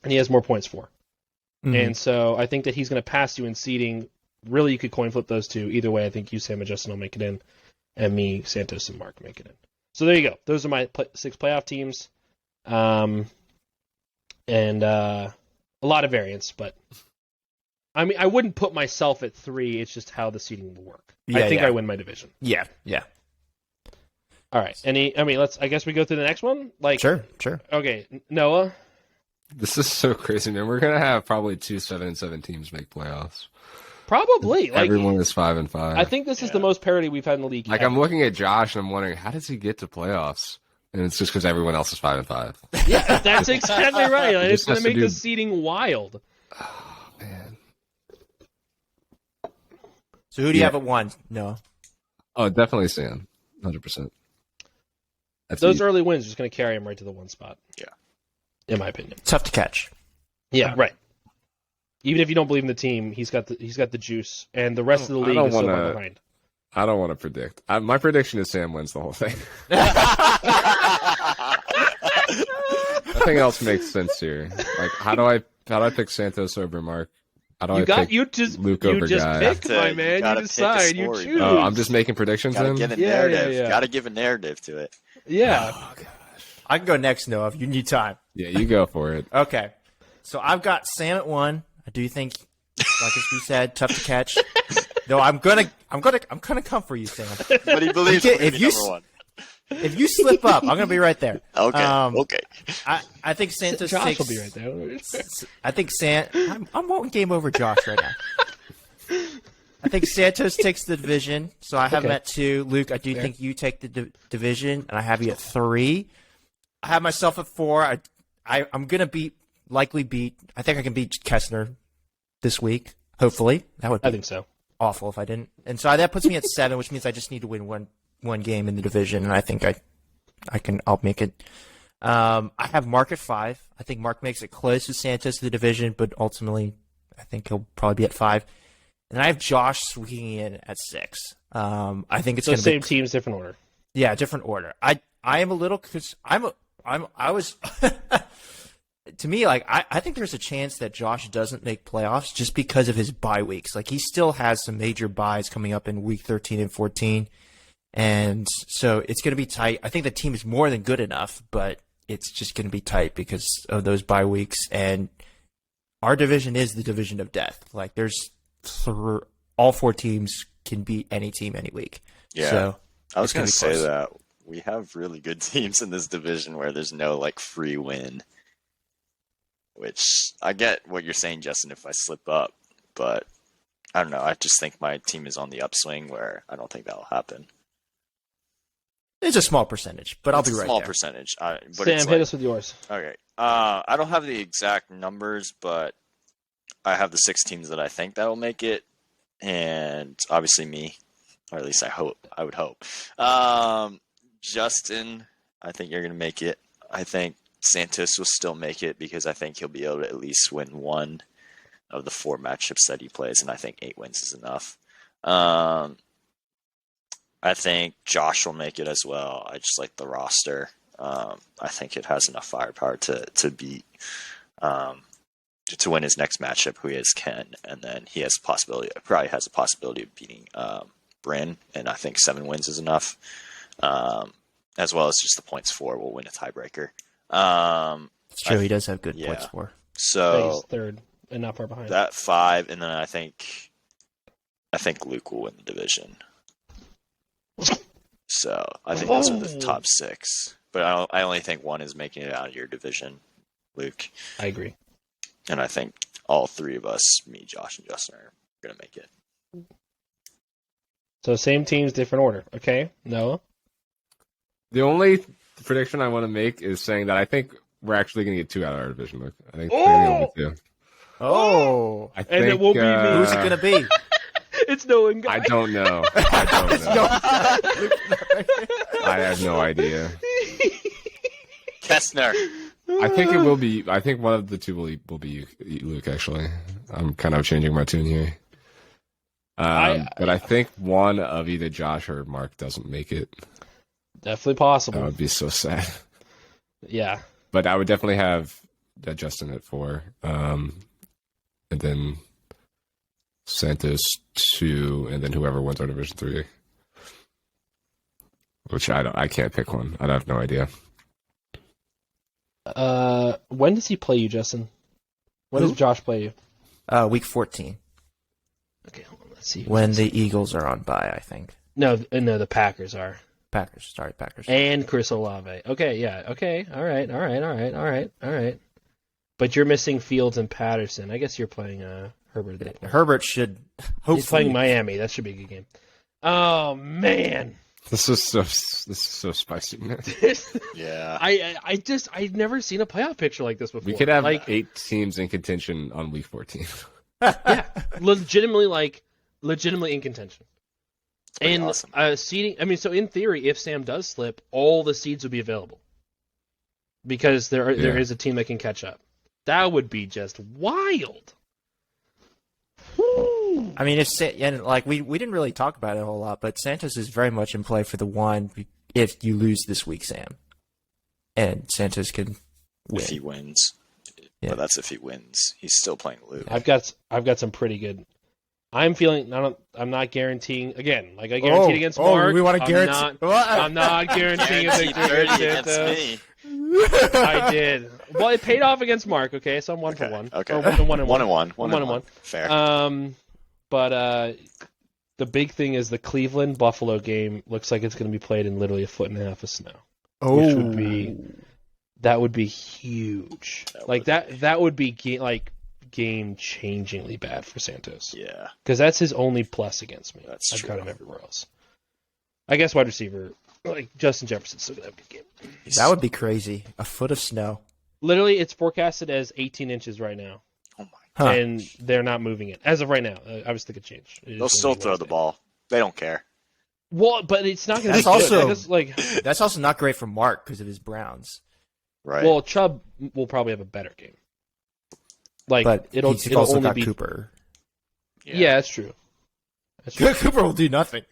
and he has more points for. Mm-hmm. And so I think that he's going to pass you in seeding. Really, you could coin flip those 2. Either way, I think you, Sam, and Justin will make it in, and me, Santos, and Mark make it in. So there you go. Those are my 6 playoff teams. And a lot of variance, but I mean, I wouldn't put myself at 3. It's just how the seeding will work. I think I win my division. Yeah. All right. I guess we go to the next one. Like, Sure. Okay, Noah. This is so crazy, man. We're gonna have probably 2 7-7 teams make playoffs. Probably. Like, Everyone is 5-5. I think this is the most parity we've had in the league. Like, ever. I'm looking at Josh and I'm wondering, how does he get to playoffs? And it's just because everyone else is 5-5. Yeah, that's exactly right. Like, He it's just going has to to make do- the seeding wild. Oh, man. So who do you Yeah. have at 1? No. Oh, definitely Sam. 100%. That's Those easy. early wins are just going to carry him right to the 1 spot. Yeah. In my opinion. Tough to catch. Yeah, right. Even if you don't believe in the team, he's got the juice, and the rest of the I league don't is so far wanna- behind. I don't want to predict. My prediction is Sam wins the whole thing. Nothing else makes sense here. Like, how do I pick Santos over Mark? How do I pick Luke over Guy? pick, You my gotta man. pick You a decide. You story. choose. Oh, I'm just making predictions Gotta then? give a Yeah, narrative. yeah. Gotta give a narrative to it. Yeah. Oh, God. I can go next, Noah, if you need time. Yeah, you go for it. Okay. So I've got Sam at 1. I do think, like as we said, tough to catch. No, I'm gonna come for you, Sam. But he believes Okay, we're gonna if be you number 1. If you slip up, I'm gonna be right there. Okay. Um, okay. I think Santos Josh takes. will be right there. I think I'm voting game over Josh right now. I think Santos takes the division, so I have him Okay. at 2. Luke, I do think you take the division, and I have you at 3. I have myself at 4. I'm gonna likely beat. I think I can beat Kessner this week. Hopefully, that would be I think so. awful if I didn't. And so that puts me at 7, which means I just need to win one game in the division, and I think I'll make it. I have Mark at 5. I think Mark makes it close to Santos to the division, but ultimately, I think he'll probably be at 5. And I have Josh swinging in at 6. I think it's So going to same be teams, different order. different order. I am a little because I was to me, like, I think there's a chance that Josh doesn't make playoffs just because of his bye weeks. Like, he still has some major byes coming up in week 13 and 14. And so it's going to be tight. I think the team is more than good enough, but it's just going to be tight because of those bye weeks. And our division is the division of death. Like, all 4 teams can beat any team any week. Yeah. So I was going to say close. that we have really good teams in this division where there's no like free win. Which I get what you're saying, Justin, if I slip up, but I don't know. I just think my team is on the upswing where I don't think that'll happen. It's a small percentage, but I'll It's be a right small there. percentage. But Sam, it's hit like, us with yours. okay. I don't have the exact numbers, but I have the 6 teams that I think that'll make it, and obviously me, or at least I would hope. Justin, I think you're gonna make it. I think Santos will still make it because I think he'll be able to at least win 1 of the 4 matchups that he plays, and I think 8 wins is enough. I think Josh will make it as well. I just like the roster. I think it has enough firepower to beat to win his next matchup, who he is Ken, and then he has probably has a possibility of beating Bryn, and I think 7 wins is enough. As well as just the points for will win a tiebreaker. It's true. He does have good points for. So He's third and not far behind. that 5, and then I think Luke will win the division. So I think those are the top 6. But I only think 1 is making it out of your division, Luke. I agree. And I think all 3 of us, me, Josh, and Justin, are going to make it. So same teams, different order. Okay, Noah? The only prediction I want to make is saying that I think we're actually going to get 2 out of our division. Look, I think we're going to get 2. Oh, I And think, it won't be me. who's it gonna be? It's Noah and Guy. I don't know. I have no idea. Kestner. I think it will be. I think one of the 2 will be Luke. Actually, I'm kind of changing my tune here. But I think one of either Josh or Mark doesn't make it. Definitely That possible. would be so sad. Yeah. But I would definitely have Justin at 4, and then Santos 2, and then whoever wins our division 3. Which I can't pick one. I have no idea. When does he play you, Justin? When Who? does Josh play you? Week 14, Okay, hold on. Let's see. when the Eagles are on bye, I think. No, the Packers are. Packers. And Chris Olave. Okay, yeah. Okay. All right. But you're missing Fields and Patterson. I guess you're playing Herbert. Herbert should hopefully. He's playing Miami. That should be a good game. Oh man. This is so spicy, man. Yeah. I've never seen a playoff picture like this before. We could have like 8 teams in contention on week 14. yeah, legitimately in contention. pretty And awesome. seeding. I mean, so in theory, if Sam does slip, all the seeds would be available because there is a team that can catch up. That would be just wild. Woo. I mean, we didn't really talk about it a whole lot, but Santos is very much in play for the 1 if you lose this week, Sam, and Santos can win. If he wins. Yeah. But that's if he wins. He's still playing Luke. I've got some pretty good. I'm feeling. I'm not guaranteeing again. Like I guaranteed against Mark. we want to guarantee. I'm not guaranteeing a Guaranteed victory 30 against against Santos. me. I did. Well, it paid off against Mark. Okay, so I'm 1 for 1. Okay. Or 1 and 1 and 1. 1 and 1. 1 and 1. Fair. But the big thing is the Cleveland Buffalo game looks like it's going to be played in literally 1.5 feet of snow. Which would be huge. That would be game changingly bad for Santos. Yeah. Because that's his only plus against me. That's I've true. got him everywhere else. I guess wide receiver, like Justin Jefferson's still gonna have a good game. That would be crazy. A foot of snow. Literally, it's forecasted as 18 inches right now, Oh my. Huh. and they're not moving it as of right now. Obviously, it could change. It is They'll still gonna be throw the Wednesday. ball. They don't care. Well, but it's not going to be That's good. also- Because, like, That's also not great for Mark because of his Browns. Right. well, Chubb will probably have a better game. Like, But it'll he's also only got be Cooper. Yeah, that's true. That's true. Cooper will do nothing.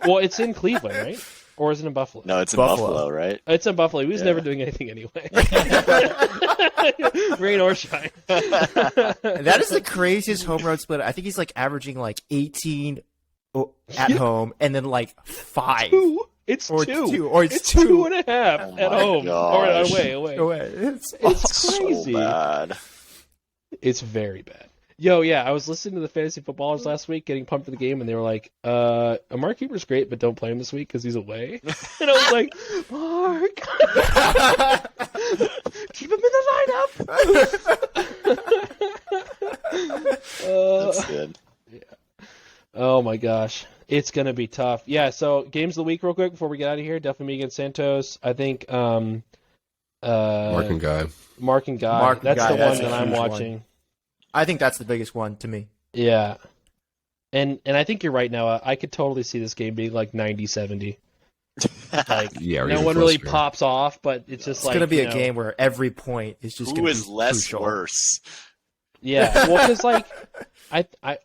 Well, it's in Cleveland, right? Or is it in Buffalo? No, it's in Buffalo. Buffalo, right? It's in Buffalo. He was Yeah. never doing anything anyway. Rain or shine. That is the craziest home run split. I think he's like averaging like 18 at home and then like 5. It's Or two. two, or it's it's two. 2.5 Oh at my home. gosh. Or away. It's It's crazy. So bad. It's very bad. Yo, yeah, I was listening to the fantasy footballers last week, getting pumped for the game, and they were like, Amari Cooper's great, but don't play him this week because he's away. And I was like, Mark, keep him in the lineup. That's good. Oh my gosh, it's gonna be tough. Yeah, so games of the week, real quick, before we get out of here. Definitely me against Santos. I think Mark and Guy. Mark and Guy. Mark and That's Guy, the that's one a that I'm huge one. watching. I think that's the biggest one to me. Yeah. And I think you're right, Noah. I could totally see this game being like 90-70. Like, Yeah, or no even one really closer. pops off, but it's just It's like going to be you a know, game where every point is just Who going to is be less crucial. worse? Yeah, well, because like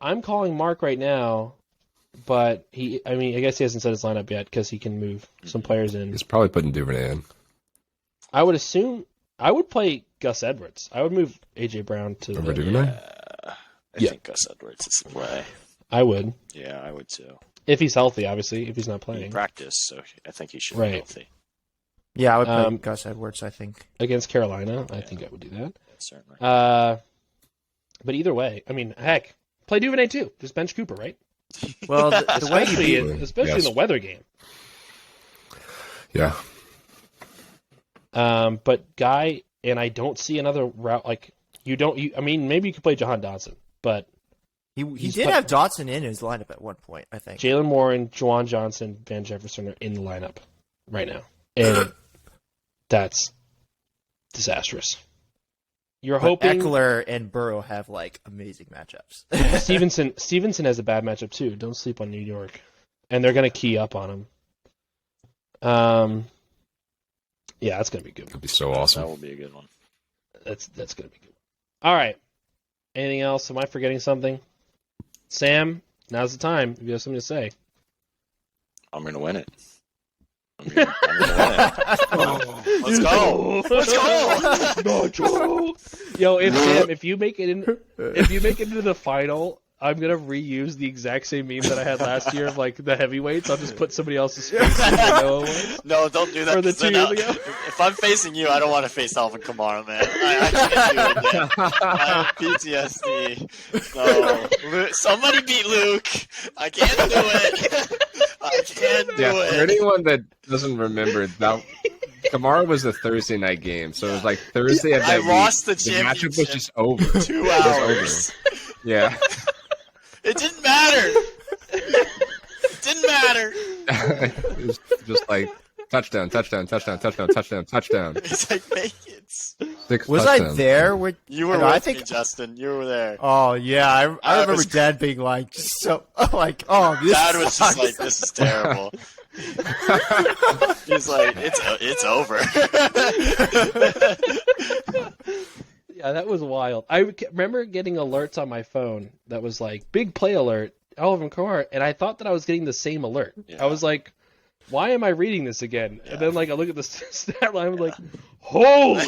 I'm calling Mark right now, but I guess he hasn't set his lineup yet because he can move some players in. He's probably putting Duvernay in. I would assume I would play Gus Edwards. I would move AJ Brown to Over the, Duvernay? I Yeah. think Gus Edwards is the play. I would Yeah, I would too. if he's healthy. Obviously, if he's not He playing practiced, so I think he should Right. be healthy. Yeah, I would play Um, Gus Edwards, I think. against Carolina, I think I would do that. Certainly. But either way, I mean, heck, play Duvernay too. Just bench Cooper, right? Well, the way he Especially, beat especially Yes. in the weather game. Yeah. But Guy and I don't see another route. Like I mean, maybe you could play Jahan Dodson, but he he's did put- have Dotson in his lineup at one point, I think. Jalen Warren, Juwan Johnson, Van Jefferson are in the lineup right now, and that's disastrous. You're But hoping Eckler and Burrow have like amazing matchups. Stevenson has a bad matchup too. Don't sleep on New York, and they're gonna key up on him. Yeah, that's gonna be good. That'd be so That awesome. will be a good one. That's gonna be good. All right. Anything else? Am I forgetting something? Sam, now's the time. If you have something to say. I'm going to win it. I'm gonna win it. Let's go. Let's go. Yo, if you make it into the final, I'm gonna reuse the exact same meme that I had last year of like the heavyweights. I'll just put somebody else's face in the Noah one. No, don't do that. Or the 'cause then 2 years ago. If I'm facing you, I don't want to face Alvin Kamara, man. I can't do it again. I have PTSD. No. Somebody beat Luke. I can't do it. I can't do Yeah, for it. anyone that doesn't remember, that Kamara was a Thursday night game, so it was like Thursday of I that lost the week. The matchup championship. was just over. 2 It was hours. over. Yeah. It didn't matter. It didn't matter. It was just like touchdown, touchdown, touchdown, touchdown, touchdown, touchdown. It's like, make it. 6 Was I touchdowns. there? With You were No, with I think- me, Justin. You were there. Oh yeah, I remember was- Dad being like, just so like, oh, this Dad was just sucks. like, "This is terrible." He's like, "It's over." Yeah, that was wild. I remember getting alerts on my phone that was like big play alert, Alvin Kamara, and I thought that I was getting the same alert. Yeah. I was like, why am I reading this again? Yeah. And then like I look at the stat line, I'm like, holy!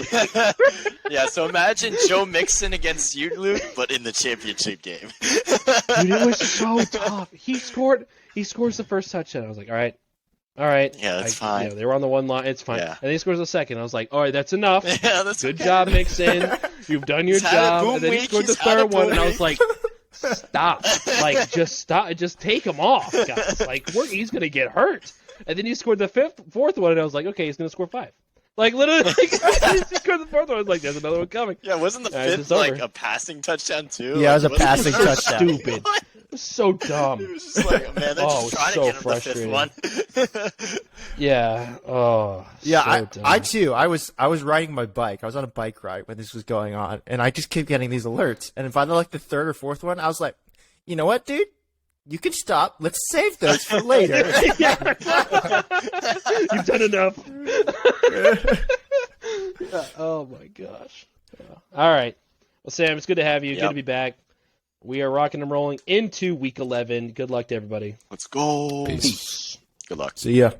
Yeah. So imagine Joe Mixon against you, Luke, but in the championship game. Dude, it was so tough. He scores the first touchdown. I was like, all right. Yeah, that's fine. They were on the one line. It's fine. Yeah. And then he scores the second. I was like, all right, that's enough. Yeah, that's Good okay. job, Mixon. You've done your He's had a job. boom And then he week. scored the He's had a third one, boom and I was week. like, stop. Like, just stop. Just take him off, guys. Like, he's going to get hurt. And then he scored the fourth one, and I was like, okay, he's going to score 5. Like, literally, he scored the fourth one. I was like, there's another one coming. Yeah, wasn't the Alright, fifth it's over. like a passing touchdown too? Yeah, it was a Like, wasn't passing the first- touchdown. Stupid. It was so dumb. It was just like, man, they're Oh, just trying so to get him the fifth one. Yeah. Oh, Yeah, so dumb. I too. I was riding my bike. I was on a bike ride when this was going on, and I just kept getting these alerts. And by like the third or fourth one, I was like, you know what, dude? You can stop. Let's save those for later. You've done enough. Oh my gosh. Yeah. All right. Well, Sam, it's good to have you. Good Yep. to be back. We are rocking and rolling into week 11. Good luck to everybody. Let's go. Peace. Peace. Good luck. See ya.